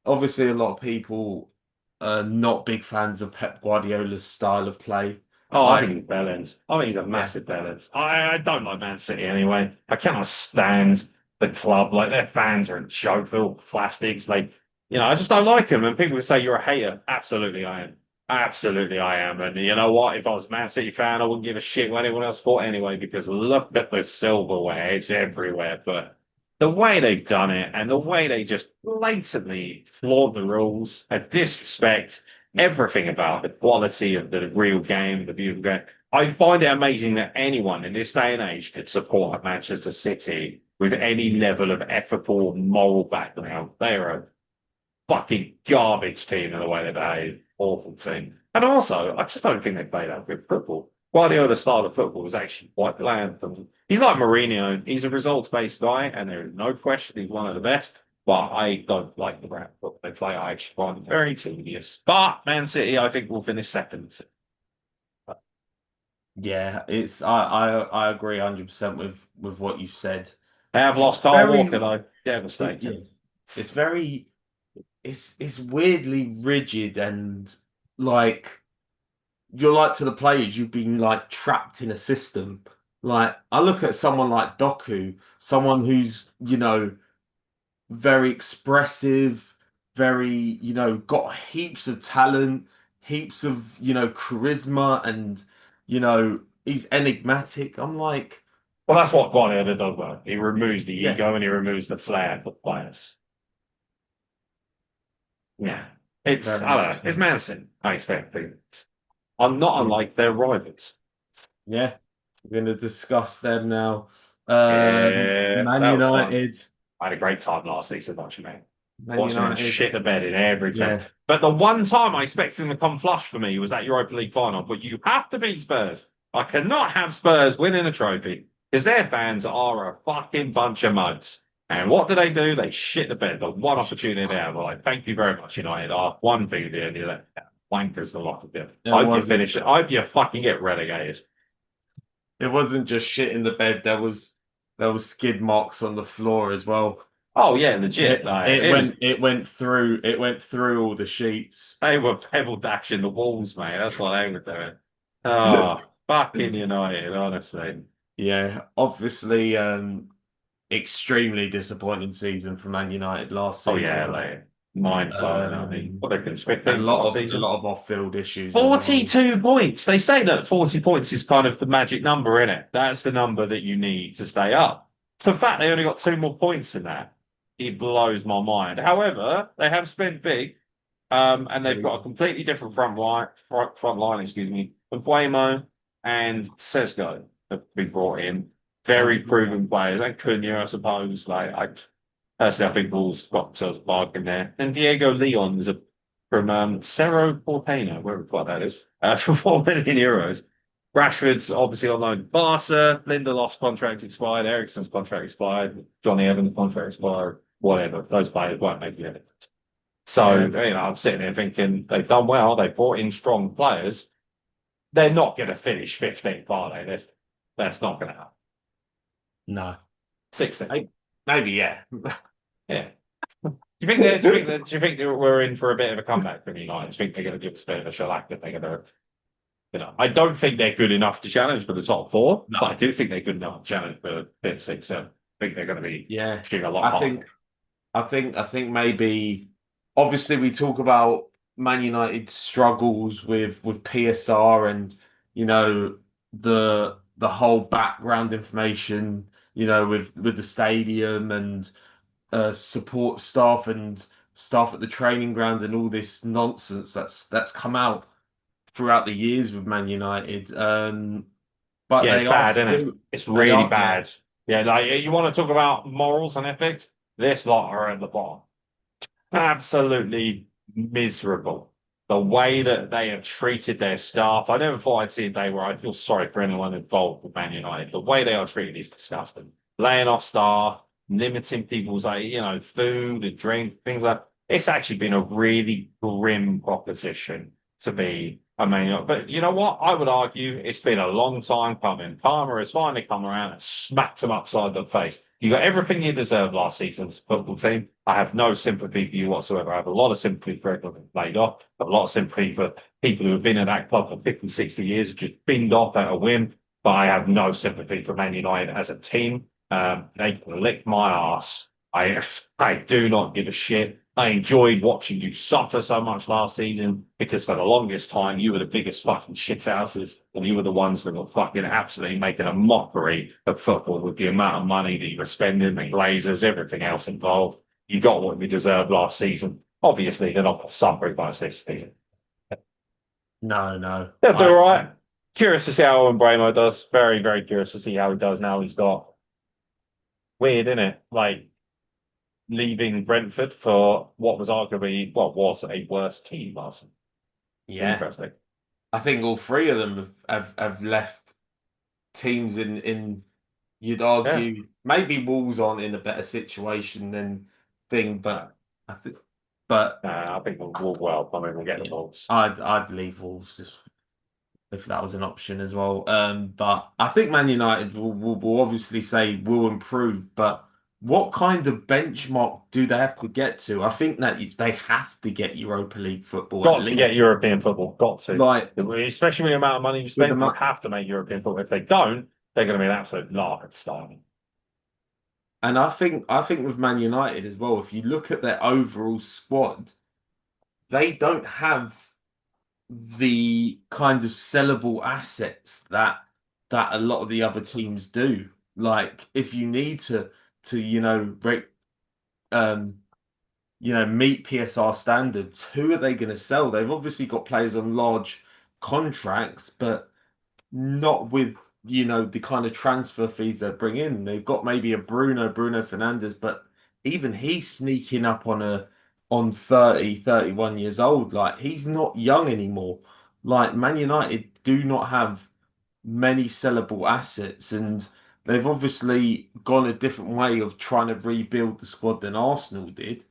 obviously a lot of people are not big fans of Pep Guardiola's style of play. Oh, I think I he's balanced. I think he's a Yeah, massive balance. I don't like Man City anyway. I cannot stand the club. Like their fans are a joke, they're all plastics. I just don't like them. And people would say you're a hater. Absolutely, I am. Absolutely, I am. And you know what? If I was a Man City fan, I wouldn't give a shit what anyone else thought anyway, because look at the silverware. It's everywhere. But the way they've done it and the way they just blatantly flaunt the rules and disrespect everything about the quality of the real game, the beautiful game. I find it amazing that anyone in this day and age could support a Manchester City with any level of ethical, moral background. They are a fucking garbage team in the way they behave. Awful team. And also, I just don't think they play that good football. Guardiola's style of football is actually quite bland. He's like Mourinho. He's a results-based guy, and there is no question he's one of the best. But I don't like the brand of football they play. I actually find it very tedious. But Man City, I think, will finish second. Yeah, I agree 100% with what you've said. They have It's lost Carl Walker, very though. Devastating. yeah, it's very it's weirdly rigid and like you're like to the players, you've been like trapped in a system. Like I look at someone like Doku, someone who's, very expressive, very, got heaps of talent, heaps of, charisma and, he's enigmatic. I'm like, Well, that's what Guardiola does, though. He removes the yeah, ego and he removes the flair for players. Yeah. It's, very I much don't know, it's so. Man City, I expect things. I'm not Yeah. unlike their rivals. Yeah. We're going to discuss them now. Yeah, Man that was fun. United. I had a great time last season watching it. Man Watching them United. shit the bed in every time. Yeah. But the one time I expected them to come flush for me was that Europa League final. But you have to beat Spurs. I cannot have Spurs winning a trophy because their fans are a fucking bunch of mugs. And what do? They shit the bed. The one opportunity they have, like, thank you very much, United. One thing at the end of that. Wankers a lot of it. It I hope you wasn't finish it. I hope you fucking get relegated. it wasn't just shit in the bed. There was skid marks on the floor as well. Oh yeah, legit. It Like it it was. went through all the sheets. They were pebble dashing the walls, mate. That's what they were doing. Oh, fucking United, honestly. Yeah, obviously, extremely disappointing season for Man United last Oh yeah, season. like mind blowing. I mean, Um, what they can expect a things lot last of a season. lot of off-field issues as well. 42 points. They say that 40 points is kind of the magic number in it. That's the number that you need to stay up. For the fact they only got two more points than that, it blows my mind. However, they have spent big. And they've got a completely different front line, excuse me. Buemo and Sesco have been brought in. Very And proven players. And Cunha, I suppose. Personally, I think Wolves got themselves a bargain there. And Diego Leon is from Cerro Porteño, wherever the fuck that is, for 4 million euros. Rashford's obviously on loan to Barca. Lindelof's contract expired. Ericsson's contract expired. Johnny Evans' contract expired. Whatever. Those players won't make the edit. So, yeah, I'm sitting there thinking they've done well. They've brought in strong players. They're not going to finish 15th, are they? That's not going to happen. no, 16th. maybe yeah. Yeah. Do you think that we're in for a bit of a comeback from United? Do you think they're going to give us a bit of a shellac that they're going to, I don't think they're good enough to challenge for the top four, but I No, do think they're good enough to challenge for fifth, sixth, seventh. I think they're going to be yeah. shooting a lot I harder. think I think maybe obviously we talk about Man United's struggles with PSR and the whole background information, with the stadium and support staff and staff at the training ground and all this nonsense that's come out throughout the years with Man United. But Yeah, it's they are bad, isn't it? still It's they really are yeah bad. Yeah, like you want to talk about morals and ethics? This lot are at the bottom. Absolutely miserable. The way that they have treated their staff. I never thought I'd see a day where I feel sorry for anyone involved with Man United. The way they are treated is disgusting. Laying off staff, limiting people's food and drink, things like that. It's actually been a really grim proposition to be a Man United. But you know what? I would argue it's been a long time coming. Palmer has finally come around and smacked them upside the face. You got everything you deserved last season's football team. I have no sympathy for you whatsoever. I have a lot of sympathy for everyone who played off. I have a lot of sympathy for people who have been in that club for 50, 60 years, just binned off at a whim. But I have no sympathy for Man United as a team. They can lick my ass. I do not give a shit. I enjoyed watching you suffer so much last season because for the longest time you were the biggest fucking shithouses and you were the ones that were fucking absolutely making a mockery of football with the amount of money that you were spending, the Glazers, everything else involved. You got what you deserved last season. Obviously, they're not suffering by this season. No, no. They'll do all right. Curious to see how Owen Bramo does. Very, very curious to see how he does now. He's got weird, isn't it? Like leaving Brentford for what was arguably what was a worse team last season. Yeah. Interesting. I think all three of them have left teams in you'd Yeah. argue maybe Wolves aren't in a better situation than thing, but I think but I think well, I mean, we'll get the yeah, Wolves. I'd leave Wolves if that was an option as well. But I think Man United will obviously say will improve, but what kind of benchmark do they have to get to? I think that they have to get Europa League football at Got to least. get European football. Got to. Like Especially with the amount of money you with the spent, you mu- have to make European football. If they don't, they're going to be an absolute lark at starting. and I think with Man United as well, if you look at their overall squad, they don't have the kind of sellable assets that a lot of the other teams do. Like if you need to um meet PSR standards, who are they going to sell? They've obviously got players on large contracts, but not with the kind of transfer fees they bring in. They've got maybe a Bruno Fernandez, but even he's sneaking up on 30, 31 years old. Like he's not young anymore. Like Man United do not have many sellable assets, and they've obviously gone a different way of trying to rebuild the squad than Arsenal did,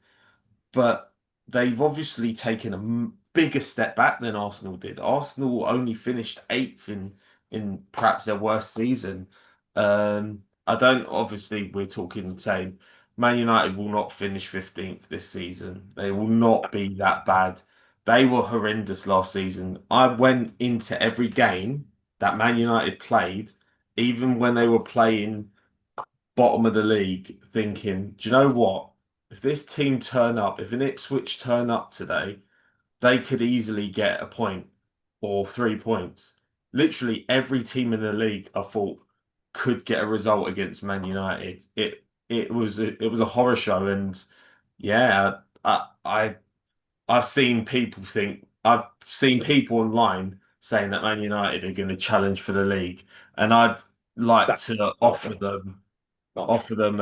but they've obviously taken a bigger step back than Arsenal did. Arsenal only finished eighth in perhaps their worst season. I don't obviously we're talking saying Man United will not finish 15th this season. They will not be that bad. They were horrendous last season. I went into every game that Man United played, even when they were playing bottom of the league, thinking, do you know what? If this team turn up, if an Ipswich turn up today, they could easily get a point or 3 points. Literally every team in the league, I thought, could get a result against Man United. It was a horror show, and yeah, I've seen people online saying that Man United are going to challenge for the league, and I'd like That to not offer going to. them Not offer them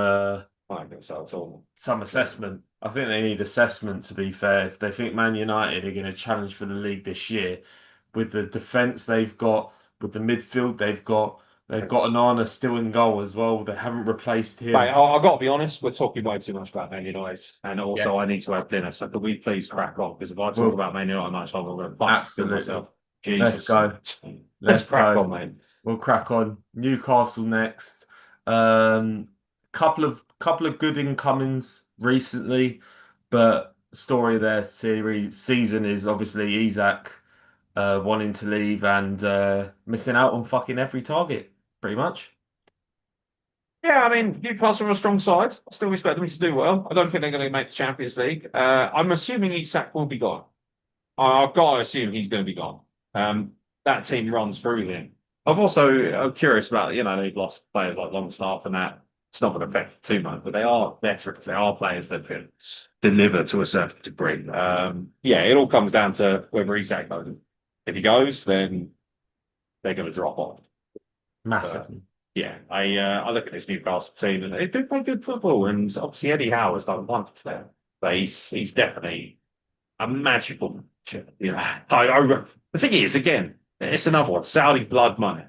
I don't think so at all. some assessment. I think they need assessment to be fair. If they think Man United are going to challenge for the league this year, with the defense they've got, with the midfield they've got Anana still in goal as well. They haven't replaced Mate, him. I've got to be honest, we're talking way too much about Man United. And Yeah, also, I need to have dinner. So, could we please crack on? Because if I talk well, about Man United much longer, I'm going to fucking kill absolutely. myself. Let's Jesus. go. Let's Let's crack go. on, mate. We'll crack on. Newcastle next. Um, couple of good incomings recently, but story of their season is obviously Isak wanting to leave and missing out on fucking every target, pretty much. Yeah, I mean, Newcastle are a strong side. I still expect them to do well. I don't think they're going to make the Champions League. I'm assuming Isak will be gone. I've got to assume he's going to be gone. That team runs through him. I'm curious about, they've lost players like Longstaff and that. It's not going to affect them too much, but they are veterans. They are players that can deliver to a certain degree. Yeah, it all comes down to whether Isak goes. If he goes, then they're going to drop off. But Massively. yeah, I look at this Newcastle team and they do play good football, and obviously Eddie Howe has done wonders there. But he's definitely a magical. The thing is, again, it's another one. Saudi blood money.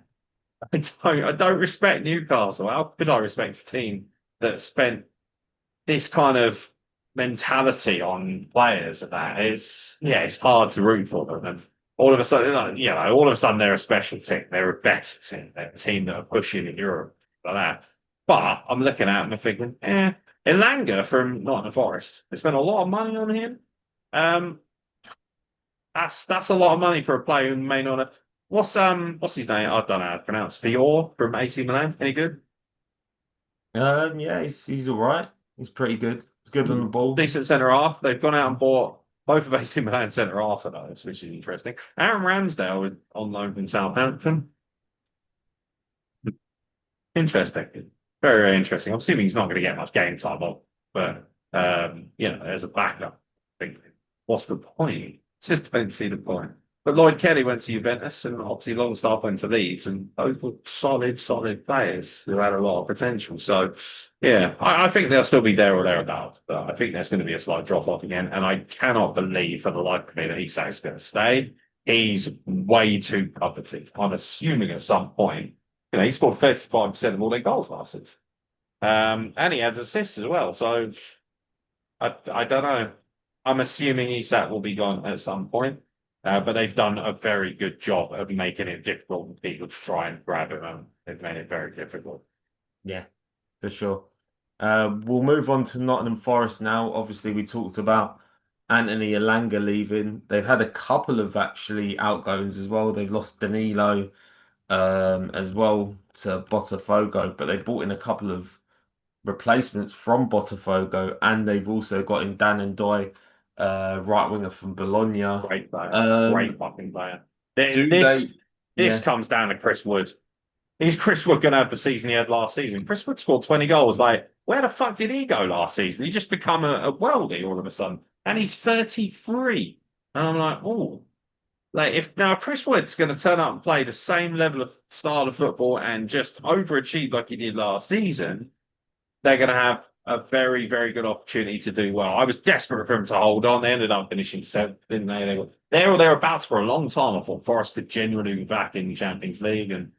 I don't respect Newcastle. How could I respect a team that spent this kind of mentality on players and that? It's hard to root for them. And all of a sudden, all of a sudden they're a special team. They're a better team. They're a team that are pushing in Europe like that. But I'm looking at them and thinking, Elanga from Nottingham Forest. They spent a lot of money on him. Um, that's a lot of money for a player who may not have. What's his name? I don't know how to pronounce. Fior from AC Milan. Any good? Yeah, he's all right. He's pretty good. It's good on the ball. decent centre half. They've gone out and bought both of AC Milan centre halves of those, which is interesting. Aaron Ramsdale is on loan from Southampton. Interesting. Very, very interesting. I'm assuming he's not going to get much game time on, but as a backup, I think what's the point? Just don't see the point. But Lloyd Kelly went to Juventus, and obviously Longstaff went to Leeds, and those were solid, solid players who had a lot of potential. So, yeah, I think they'll still be there or thereabouts, but I think there's going to be a slight drop off again. And I cannot believe for the life of me that Isak's going to stay. He's way too coveted. I'm assuming at some point he scored 35% of all their goals last season. And he adds assists as well. So I don't know. I'm assuming Isak will be gone at some point. But they've done a very good job of making it difficult for people to try and grab him. And they've made it very difficult. Yeah, for sure. We'll move on to Nottingham Forest now. Obviously, we talked about Anthony Elanga leaving. They've had a couple of actually outgoings as well. They've lost Danilo as well to Botafogo, but they brought in a couple of replacements from Botafogo, and they've also got in Dan and Doy, right winger from Bologna. Great player. Great Um, fucking player. do they? This Yeah, comes down to Chris Wood. Is Chris Wood going to have the season he had last season? Chris Wood scored 20 goals. Like, where the fuck did he go last season? He just become a worldie all of a sudden. And he's 33. And I'm like, oh, like if now Chris Wood's going to turn up and play the same level of style of football and just overachieve like he did last season, they're going to have a very, very good opportunity to do well. I was desperate for him to hold on. They ended up finishing seventh, didn't they? They were there or thereabouts for a long time. I thought Forest could genuinely be back in the Champions League, and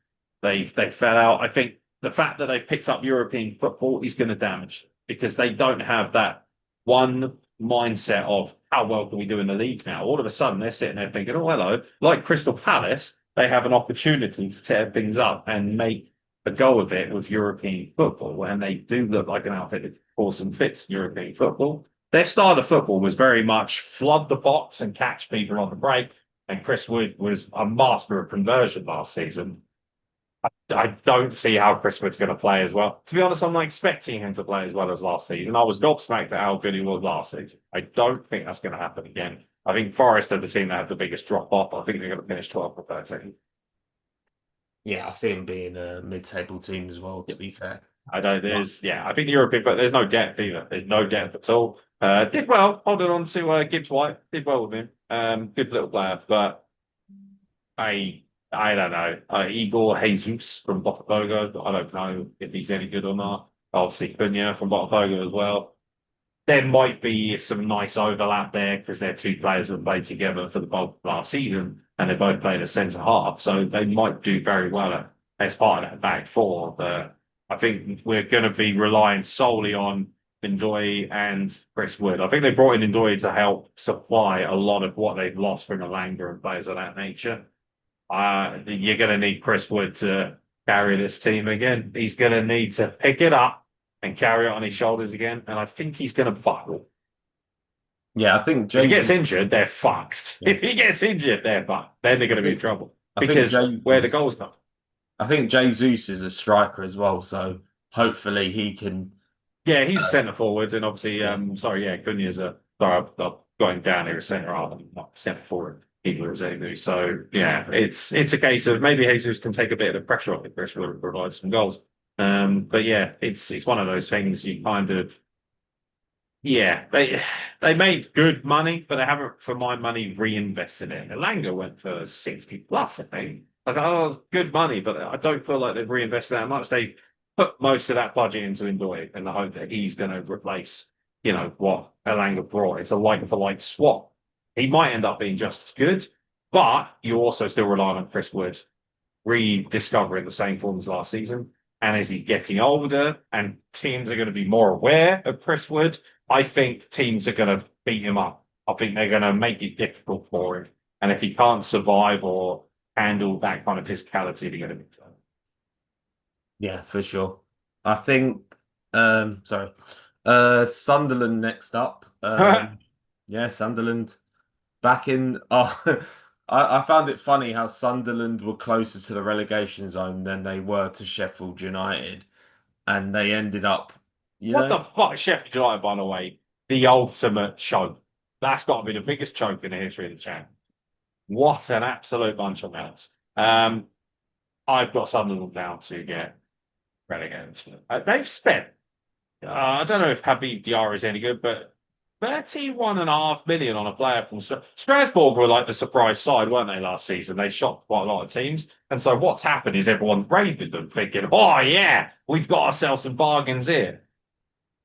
they fell out. I think the fact that they picked up European football is going to damage because they don't have that one mindset of how well can we do in the league now. All of a sudden, they're sitting there thinking, oh, hello, like Crystal Palace, they have an opportunity to tear things up and make a go of it with European football. And they do look like an outfit that awesome fits European football. Their style of football was very much flood the box and catch people on the break. And Chris Wood was a master of conversion last season. I don't see how Chris Wood's going to play as well. To be honest, I'm not expecting him to play as well as last season. I was gobsmacked at how good he was last season. I don't think that's going to happen again. I think Forest are the team that had the biggest drop off. I think they're going to finish 12th or 13th. yeah, I see him being a mid-table team as well, to Yep. be fair. I know Right. I think the European, but there's no depth either. There's no depth at all. Did well, holding on to Gibbs White. Did well with him. Good little player, but I I don't know. Igor Jesus from Botafogo. I don't know if he's any good or not. Obviously, Cunha from Botafogo as well. There might be some nice overlap there because they're two players that played together for the bulk of last season and they both played as centre half. So they might do very well as part of that back four. But I think we're going to be relying solely on Ndoye and Chris Wood. I think they brought in Ndoye to help supply a lot of what they've lost from Alanga and players of that nature. You're going to need Chris Wood to carry this team again. He's going to need to pick it up and carry it on his shoulders again. And I think he's going to buckle. Yeah, I think If he gets Jesus. injured, they're fucked. Yeah, If he gets injured, they're fucked. Then they're going to be in think trouble I think because where the Jesus. goals come. I think Jesus is a striker as well, so hopefully he can. Yeah, he's a Uh, centre forward, and obviously, yeah, sorry, yeah, Cunha's a. Sorry, I'm going down here as centre half, not centre forward. Either as anything. So yeah, it's a case of maybe Jesus can take a bit of the pressure off if Chris will provide some goals. But yeah, it's one of those things you kind of yeah, they made good money, but they haven't, for my money, reinvested it. Elanga went for 60 plus, I think. Like, oh, good money, but I don't feel like they've reinvested that much. They put most of that budget into Ndoye in the hope that he's going to replace, what Elanga brought. It's a like for like swap. He might end up being just as good, but you also still rely on Chris Wood rediscovering the same form as last season. And as he's getting older and teams are going to be more aware of Chris Wood, I think teams are going to beat him up. I think they're going to make it difficult for him. And if he can't survive or handle that kind of physicality, they're going to be done. yeah, for sure. I think. Sorry. Sunderland next up. Yeah, Sunderland back in. Oh, I found it funny how Sunderland were closer to the relegation zone than they were to Sheffield United, and they ended up You What know? the fuck, Sheffield United, by the way, the ultimate choke. That's got to be the biggest choke in the history of the champ. What an absolute bunch of nuts. I've got Sunderland down to get relegated. They've spent, I don't know if Habib Diarra is any good, but 31.5 million on a player from Strasbourg were like the surprise side, weren't they, last season? They shocked quite a lot of teams. And so what's happened is everyone's raided them thinking, oh, yeah, we've got ourselves some bargains here.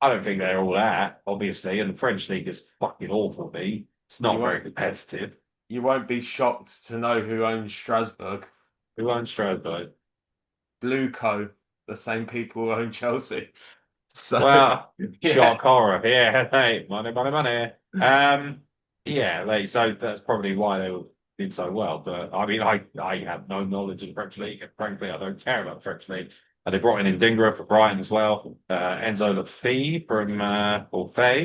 I don't think they're all that, obviously. And the French league is fucking awful, me. It's You not very won't competitive. you won't be shocked to know who owns Strasbourg. Who owns Strasbourg? Blue Co, the same people who own Chelsea. So Well, yeah, shock horror. Yeah, hey, money, money, money. Yeah, so that's probably why they did so well. But I mean, I have no knowledge of the French league, and frankly, I don't care about the French league. And they brought in Ndingra for Brighton as well. Enzo Lefebvre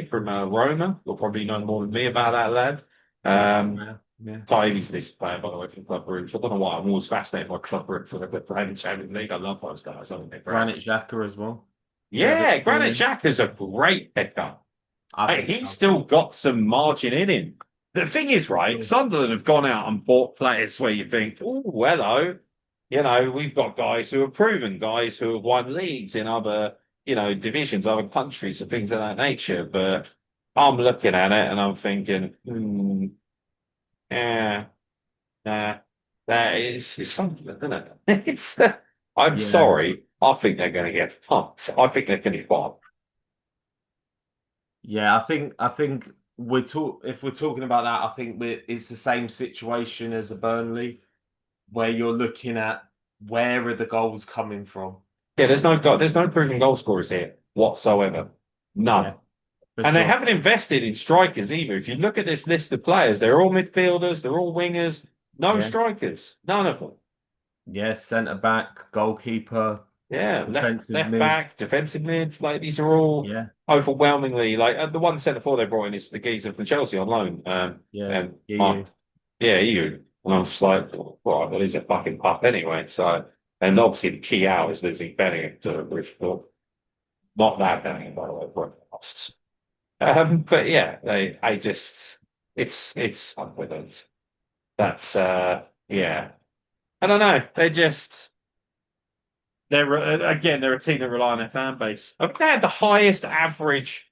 from Roma. You'll probably know more than me about that lad. decent Um, player. Yeah. Tyree's this player, by the way, from Club Brugge. I don't know why I'm always fascinated by Club Brugge for the playing Champions League. I love those guys. I think they're great. Granit Xhaka as well. If you ever Yeah, seen Granit him, Xhaka's a great pickup. I Hey, think he's so. still got some margin in him. The thing is, right, Mm. Sunderland have gone out and bought players where you think, oh, hello, we've got guys who are proven, guys who have won leagues in other, divisions, other countries, and things of that nature. But I'm looking at it and I'm thinking, yeah, nah, that is something, isn't it? I'm Yeah, sorry. I think they're going to get pumped. I think they're going to get bombed. yeah. I think if we're talking about that, I think it's the same situation as a Burnley, where you're looking at where are the goals coming from. Yeah, there's no proven goal scorers here whatsoever. None. Yeah, for And they sure. haven't invested in strikers either. If you look at this list of players, they're all midfielders, they're all wingers, no Yeah, strikers, none of them. yeah. Centre back, goalkeeper, Yeah, defensive left mid. back, defensive mids, like these are all Yeah, overwhelmingly like the one centre forward they brought in is the geezer from Chelsea on loan. yeah. And You. yeah, you. And I'm just like, well, he's a fucking pup anyway. So, and obviously the key out is losing Benning to Bridgeport. Not that Benning, by the way, but costs. But yeah, I just, it's unbelievable. That's, yeah. I don't know. They're a team that rely on their fan base. I think they had the highest average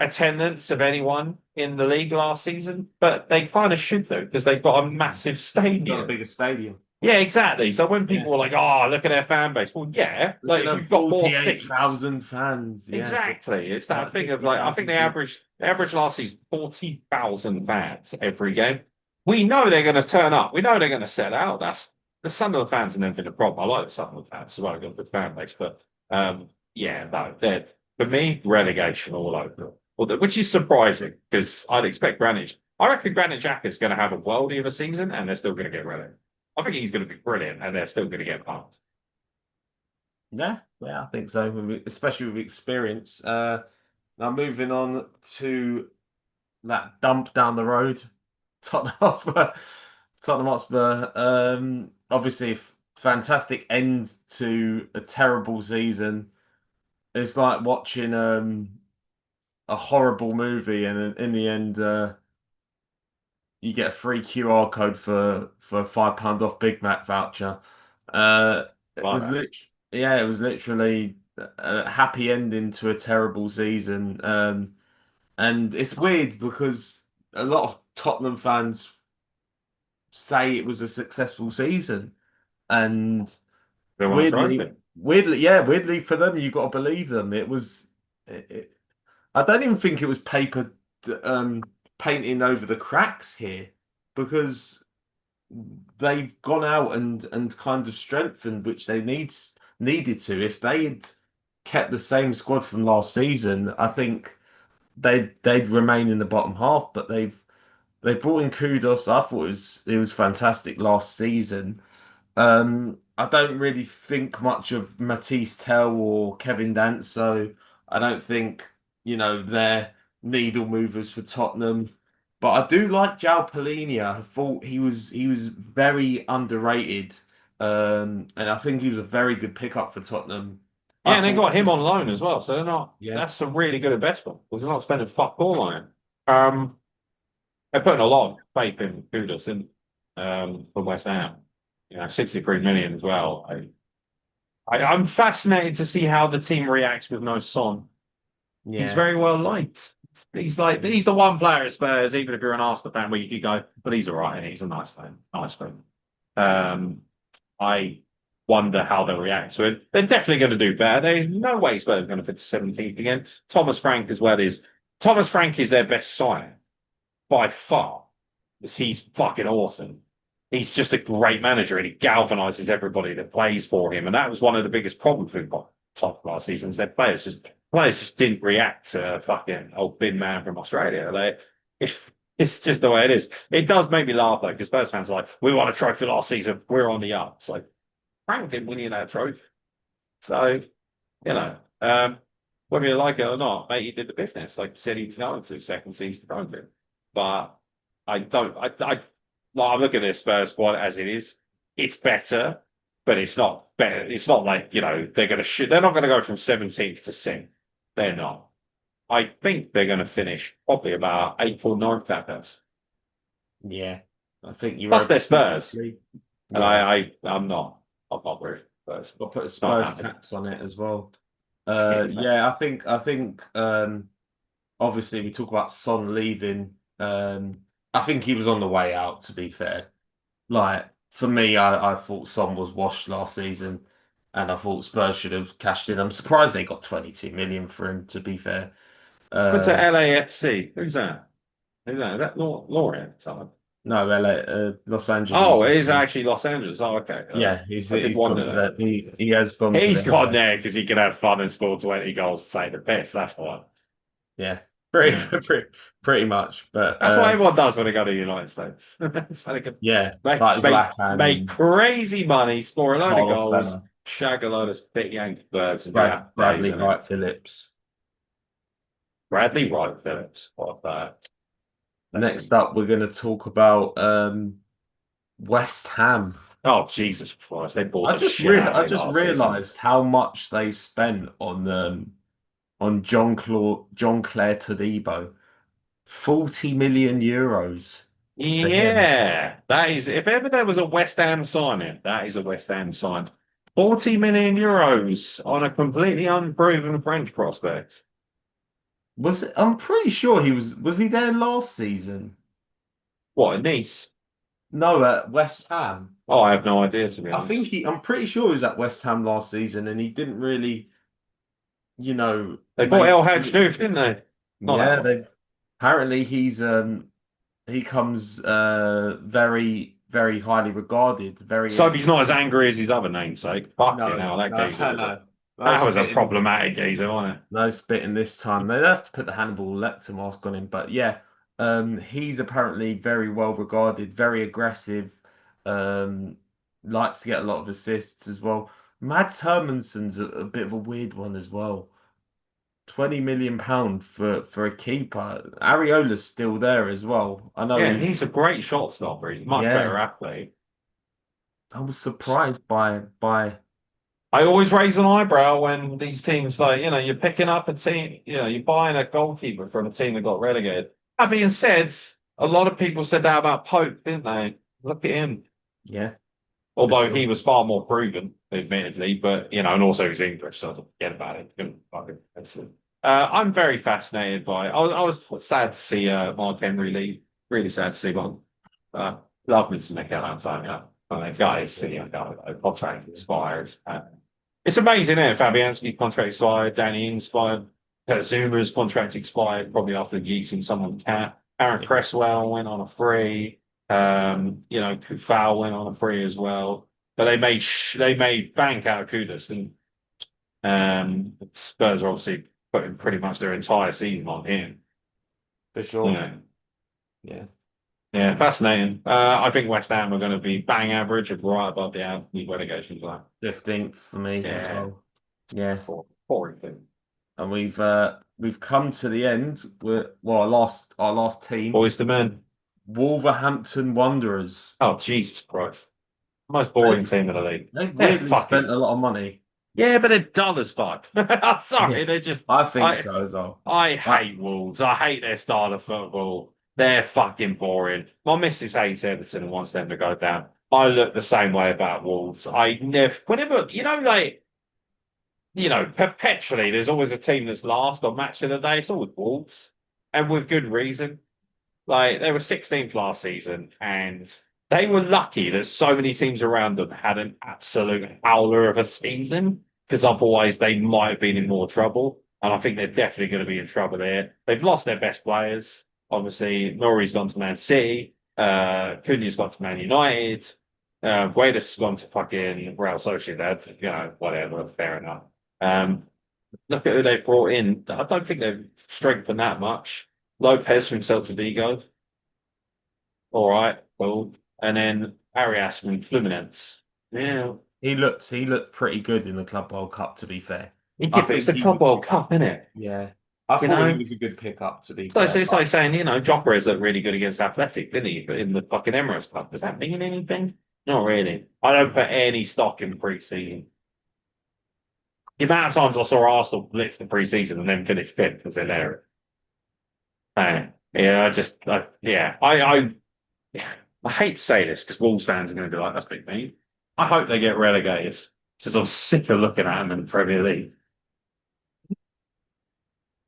attendance of anyone in the league last season, but they kind of should though, because they've got a massive Got the stadium. biggest stadium. Yeah, exactly. So when Yeah. people were like, oh, look at their fan base. Well, yeah, Look like at if them you've got more 48,000 seats, fans. Yeah. exactly. It's that Like thing of like, I think 50,000 people. the average last season 40,000 fans every game. We know they're going to turn up. We know they're going to set out. That's the Sunderland fans and everything. The problem. I like the Sunderland fans as well. I've got a good fan base, but yeah, no, they're for me relegation all over. Which is surprising because I'd expect Granit. I reckon Granit Xhaka is going to have a worldie of a season, and they're still going to get relegated. I think he's going to be brilliant, and they're still going to get pumped. Yeah, yeah, I think so, especially with experience. Now moving on to that dump down the road, Tottenham Hotspur. Tottenham Hotspur. Obviously, fantastic end to a terrible season. It's like watching a horrible movie, and in the end, you get a free QR code for a £5 off Big Mac voucher. It Like was that. yeah, it was literally a happy ending to a terrible season. And it's weird because a lot of Tottenham fans say it was a successful season, and They want a weirdly, trophy. weirdly for them, you got to believe them. It was. I don't even think it was paper painting over the cracks here because they've gone out and kind of strengthened, which they needed to. If they had kept the same squad from last season, I think they'd remain in the bottom half. But they brought in Kudos. I thought it was fantastic last season. I don't really think much of Matisse Tell or Kevin Dance, so I don't think, they're needle movers for Tottenham. But I do like João Palhinha. I thought he was very underrated. And I think he was a very good pickup for Tottenham. Yeah, I and they thought got him on loan as well, so they're not. yeah, That's a really good investment because they're not spending fuck all on him. They're putting a lot of faith in Kudus and from West Ham. 63 million as well. I'm fascinated to see how the team reacts with no Son. He's yeah, very well liked. He's the one player at Spurs, even if you're an Arsenal fan, where you could go, but he's all right and he's a nice fan. Nice fan. Um, I wonder how they'll react to it. They're definitely going to do better. There's no way Spurs are going to fit to 17th again. Thomas Frank is their best signing by far. Because he's fucking awesome. He's just a great manager and he galvanizes everybody that plays for him. And that was one of the biggest problems with top last season is that players just didn't react to fucking old bin man from Australia. It's just the way it is. It does make me laugh though, because Spurs fans are like, we won a trophy last season, we're on the up. It's like Frank didn't win you that trophy. So, you know, whether you like it or not, mate, he did the business. Like you said, he was going to second season trophy. But I don't. I'm looking at this Spurs squad as it is. It's better, but it's not better. It's not like they're going to shoot. They're not going to go from 17th to 6th. They're not. I think they're going to finish probably about 8th or 9th at best. yeah. I think Plus Europa they're League, Spurs, and yeah. I'm not. I'm not worried. Spurs. I'll put a Not Spurs happening. tax on it as well. Exactly. Yeah, I think obviously we talk about Son leaving. I think he was on the way out, to be fair. Like for me, I thought Son was washed last season and I thought Spurs should have cashed in. I'm surprised they got 22 million for him, to be fair. Went to Um LAFC. Who's that? Who's that? Is that Lorient? Someone? no, LA, Los Angeles. Oh, it is actually Los Angeles. Oh, okay. Yeah, I did he's gone wonder to that. that. He has gone to He's them. gone there because he can have fun and score 20 goals to take the piss. That's why. Yeah, pretty Yeah. pretty much. But That's what everyone does when they go to the United States. So they can yeah, make, like make, Zlatan make and crazy money, score a load of Carlos goals, Vela, shag a load of big Yankee birds, and be happy days Bradley in it. Wright Phillips. Bradley Wright Phillips. What that's Next him. up, we're going to talk about West Ham. Oh, Jesus Christ. They bought the shit out I of me just last season. realised how much they've spent on John Claire Todibo. 40 million euros for him. Yeah, that is, if ever there was a West Ham signing, that is a West Ham sign. 40 million euros on a completely unproven French prospect. I'm pretty sure was he there last season? What, a Nice? No, at West Ham. Oh, I have no idea, to be honest. I'm pretty sure he was at West Ham last season and he didn't really, They bought El make, Hadj Diouf, didn't they? Not that yeah, one. they apparently he comes very highly regarded, So he's not as angry as his other namesake. Fucking hell, that geezer was a no. No that was a spitting problematic geezer, wasn't it? no spitting this time. They'd have to put the Hannibal Lecter mask on him, but yeah, he's apparently very well regarded, very aggressive, um, likes to get a lot of assists as well. Mads Hermansen's a bit of a weird one as well. 20 million pound for a keeper. Areola's still there as well. I know Yeah, he's he's a great shot stopper. He's a much better yeah. athlete. I was surprised by I always raise an eyebrow when these teams, like, you're picking up a team, you're buying a goalkeeper from a team that got relegated. That being said, a lot of people said that about Pope, didn't they? Look at him. yeah, for Although he sure. was far more proven, admittedly, but, and also he's English, so forget about it. I'm very fascinated by it. I was sad to see Mark Henry leave. Really sad to see one. Love me to make out that time, yeah. Guys, contract expired. It's amazing, isn't it? Fabianski's contract expired, Danny Ings expired, Zuma's contract expired probably after yeeting someone's cat. Aaron Yeah, Cresswell went on a free. Kufal went on a free as well. But they made bank out of Kudus, and Spurs are obviously putting pretty much their entire season on him. for sure. Yeah, Yeah. yeah, fascinating. I think West Ham are going to be bang average, and right above the relegation line. 15th for me as Yeah, well. Yeah. boring thing. And we've come to the end. Our last team, Boys to men. Wolverhampton Wanderers. Oh, Jesus Christ. Most boring They've team in the league. they've They're weirdly spent fucking a lot of money. Yeah, but they're dull as fuck. I'm Yeah, sorry, they're just I think I so as well. I I, hate Wolves. I hate their style of football. They're fucking boring. My missus hates Everton and wants them to go down. I look the same way about Wolves. I never, whenever, like, perpetually, there's always a team that's last on match of the day. It's always Wolves, and with good reason. Like, they were 16th last season, and they were lucky that so many teams around them had an absolute howler of a season, because otherwise they might have been in more trouble. And I think they're definitely going to be in trouble here. They've lost their best players. Obviously, Nori's gone to Man City. Cunha's gone to Man United. Guedes has gone to fucking Real Sociedad. Whatever, fair enough. Um, Look at who they brought in. I don't think they've strengthened that much. Lopez from Celta Vigo. All right, cool. And then Arias from Fluminense. Yeah. he looked pretty good in the Club World Cup, to be fair. I Yeah, but it's think the Club World Cup, isn't it? yeah. I You thought he know? was a good pickup, to be So fair. it's like saying, Jokeris looked really good against Athletic, didn't he? But in the fucking Emirates Cup, does that mean anything? Not really. I don't put any stock in pre-season. The amount of times I saw Arsenal blitz the pre-season and then finish fifth was hilarious. Yeah, I hate to say this because Wolves fans are going to be like, that's big mean. I hope they get relegated because I'm sick of looking at them in the Premier League.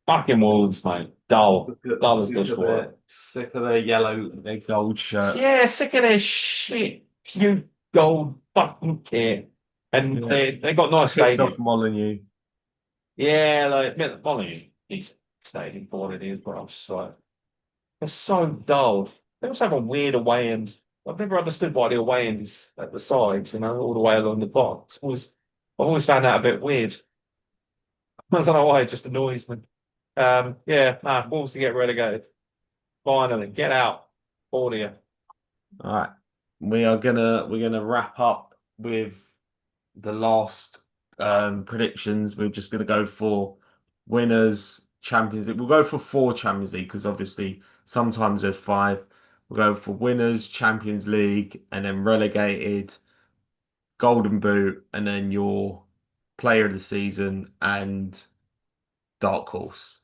Fucking Wolves, mate. Dull. Dull as dishwater. Sick of their yellow, their gold shirts. Yeah, sick of their shit, cute gold fucking kit. And Yeah, they got nice pissed off stadium. Molyneux. Yeah, like, Molyneux's decent stadium for what it is, but I'm just like, they're so dull. They also have a weird away end. I've never understood why the away end is at the side, all the way along the box. I've always found that a bit weird. I don't know why, it just annoys me. Yeah, nah, Wolves to get relegated. Finally, get out. Audio. All right, we're gonna wrap up with the last predictions. We're just gonna go for winners, Champions League. We'll go for four Champions League because obviously sometimes there's five. We'll go for winners, Champions League, and then relegated, Golden Boot, and then your player of the season and dark horse.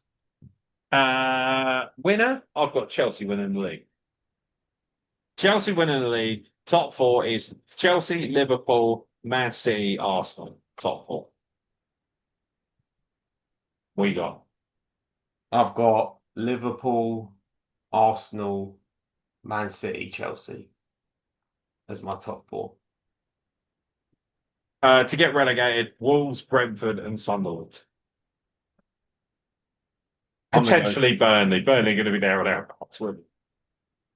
Winner, I've got Chelsea winning the league. Chelsea winning the league. Top four is Chelsea, Liverpool, Man City, Arsenal. Top four. We got. I've got Liverpool, Arsenal, Man City, Chelsea as my top four. To get relegated, Wolves, Brentford, and Sunderland. I'm gonna go. Potentially Burnley. Burnley going to be there or thereabouts.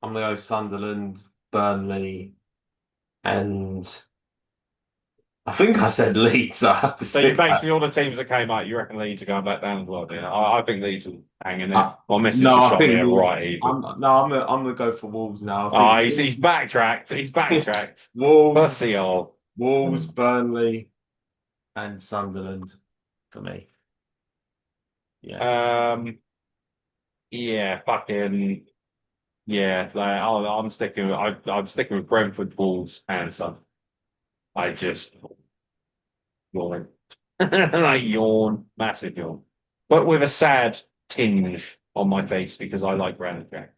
I'm gonna go Sunderland, Burnley, and I think I said Leeds. So I have to So you stick that. basically all the teams that came out, you reckon Leeds are going back down as well, do you? I think Leeds will hang in there. My missus No, just I shot me think a Wolves. right even. I'm gonna go for Wolves now. I Oh, think he's backtracked. He's backtracked. Wolves, Pussy hole. Wolves, Burnley, and Sunderland for me. Yeah. Um, yeah, fucking yeah. Like I'm sticking with Brentford, Wolves, and Sun. I just yawn. I yawn, massive yawn, but with a sad tinge on my face because I like Granite Jack.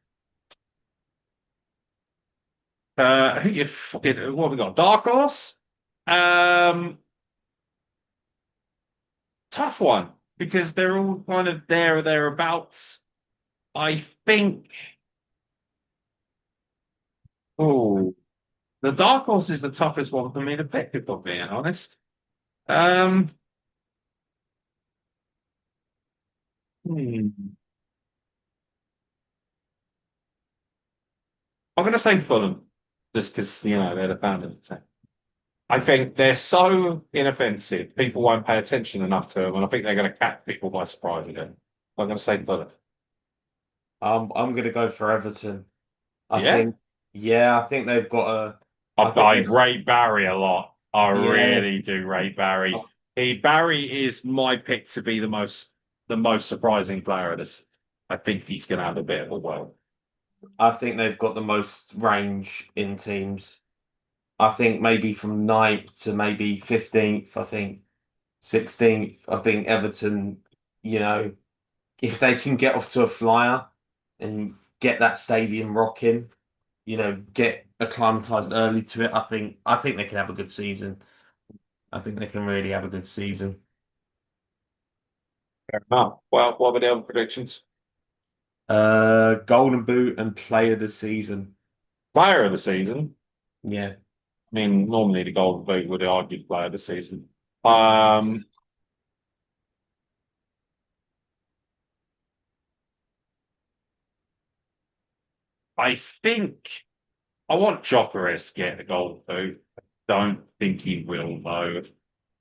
Who you fucking what have we got? Dark Horse? Um, Tough one because they're all kind of there or thereabouts. I think. Oh, the Dark Horse is the toughest one for me to pick, if I'm being honest. Um, hmm. I'm going to say Fulham, just because they're the founder of the team. I think they're so inoffensive, people won't pay attention enough to them, and I think they're going to catch people by surprise again. I'm going to say Fulham. I'm gonna go for Everton. I Yeah, think, yeah, I think they've got a. I think I they've, rate Barry a lot. I yeah, really do rate Barry. Barry is my pick to be the most surprising player of this. I think he's going to have a bit of a well. I think they've got the most range in teams. I think maybe from ninth to maybe 15th. I think 16th. I think Everton, you know, if they can get off to a flyer and get that stadium rocking, get acclimatized early to it, I think they can have a good season. I think they can really have a good season. Fair enough. Well, what were the other predictions? Golden Boot and Player of the Season. Player of the season. Yeah, I mean, normally the Golden Boot would argue player of the season. Um, I think I want Jokeris to get the Golden Boot. Don't think he will though.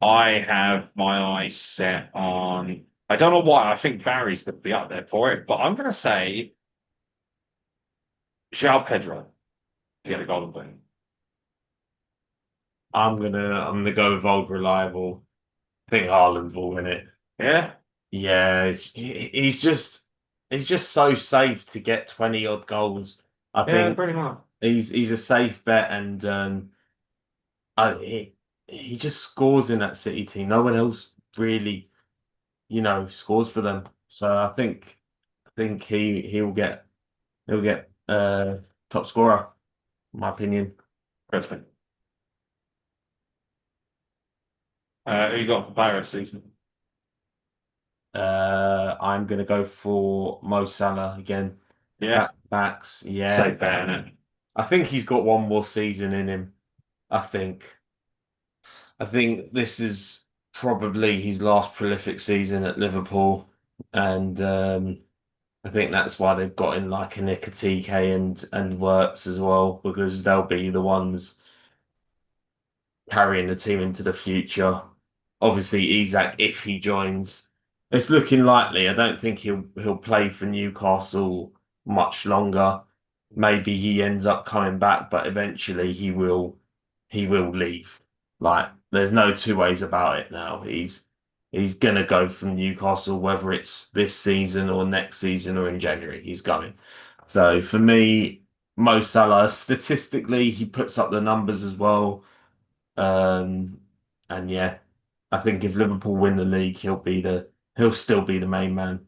I have my eyes set on. I don't know why. I think Barry's going to be up there for it, but I'm going to say João Pedro to get a Golden Boot. I'm gonna go with old reliable. I think Haaland will win it. Yeah, Yeah, he's just so safe to get 20 odd goals. I yeah, think pretty much. he's a safe bet, and I, he just scores in that City team. No one else really, scores for them. So I think he'll get top scorer, in my opinion. Interesting. Who you got for player of the season? I'm gonna go for Mo Salah again. Yeah, Backs, yeah. safe bet, innit? I think he's got one more season in him. I think. I think this is probably his last prolific season at Liverpool, and I think that's why they've got in like a Nketiah and Works as well, because they'll be the ones carrying the team into the future. Obviously, Isak, if he joins, it's looking likely. I don't think he'll play for Newcastle much longer. Maybe he ends up coming back, but eventually he will leave. Like, there's no two ways about it now. He's gonna go from Newcastle, whether it's this season or next season or in January, he's going. So for me, Mo Salah, statistically, he puts up the numbers as well. Um, and yeah, I think if Liverpool win the league, he'll still be the main man.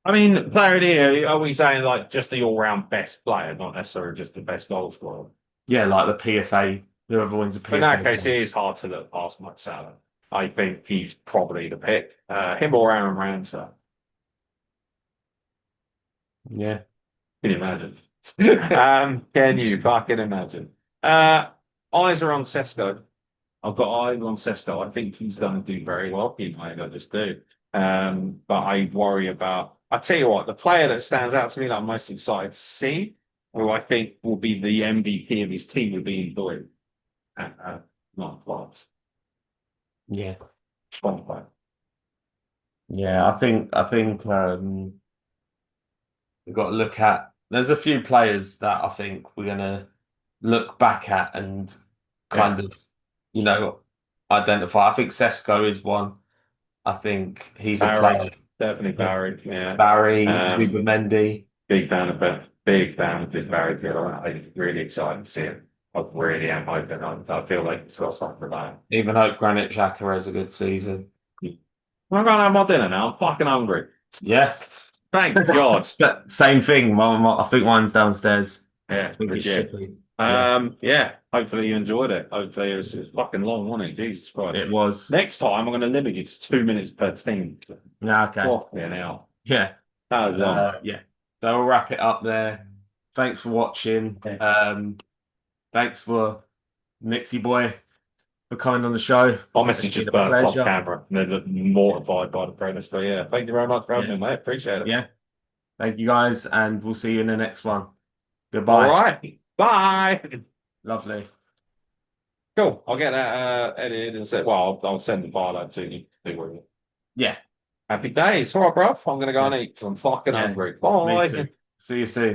I mean, player of the year, are we saying like just the all-round best player, not necessarily just the best goal scorer? Yeah, like the PFA, whoever wins the But in that PFA case, game. it is hard to look past Mike Salah. I think he's probably the pick. Him or Aaron Ramsey. Yeah. Can you imagine? Can you fucking imagine? Eyes are on Sesko. I've got eyes on Sesko. I think he's going to do very well. He might not just do. But I worry about. I tell you what, the player that stands out to me that I'm most excited to see, who I think will be the MVP of his team, will be Doyle. Not Florence. Yeah. Strong player. Yeah, I think we've got to look at there's a few players that I think we're gonna look back at and Yeah. kind of, you know, identify. I think Sesko is one. I think he's a Barry, player. definitely Barry. Yeah. Barry, Um, Zubimendi. Big fan of it. Big fan of this Barry kid. I'm really excited to see it. I really am hoping. I feel like it's got something for that. Even hope Granit Xhaka has a good season. I'm going to have my dinner now. I'm fucking hungry. Yeah. Thank God. But same thing. I think mine's downstairs. I Yeah, think it's legit. chippy. Yeah, Yeah. Hopefully you enjoyed it. Hopefully it was fucking long, wasn't it? Jesus Christ. it was. Next time I'm going to limit you to 2 minutes per team. Yeah, okay. Oh, yeah, now. Yeah. That was long. Yeah. So we'll wrap it up there. Thanks for watching. Yeah. Thanks for Nixie boy for coming on the show. My message It's been just a burnt off pleasure. camera. And they're mortified by the premise. But yeah, thank you very much for having Yeah. me, mate. Appreciate it. Yeah. Thank you guys, and we'll see you in the next one. All Goodbye. right. Bye. Lovely. Cool. I'll get that edited and said, well, I'll send the file out to you. Don't worry. Yeah. Happy days. All right, bro. I'm going to go Yeah. and eat because I'm fucking Yeah. hungry. Me Bye. too. See you soon.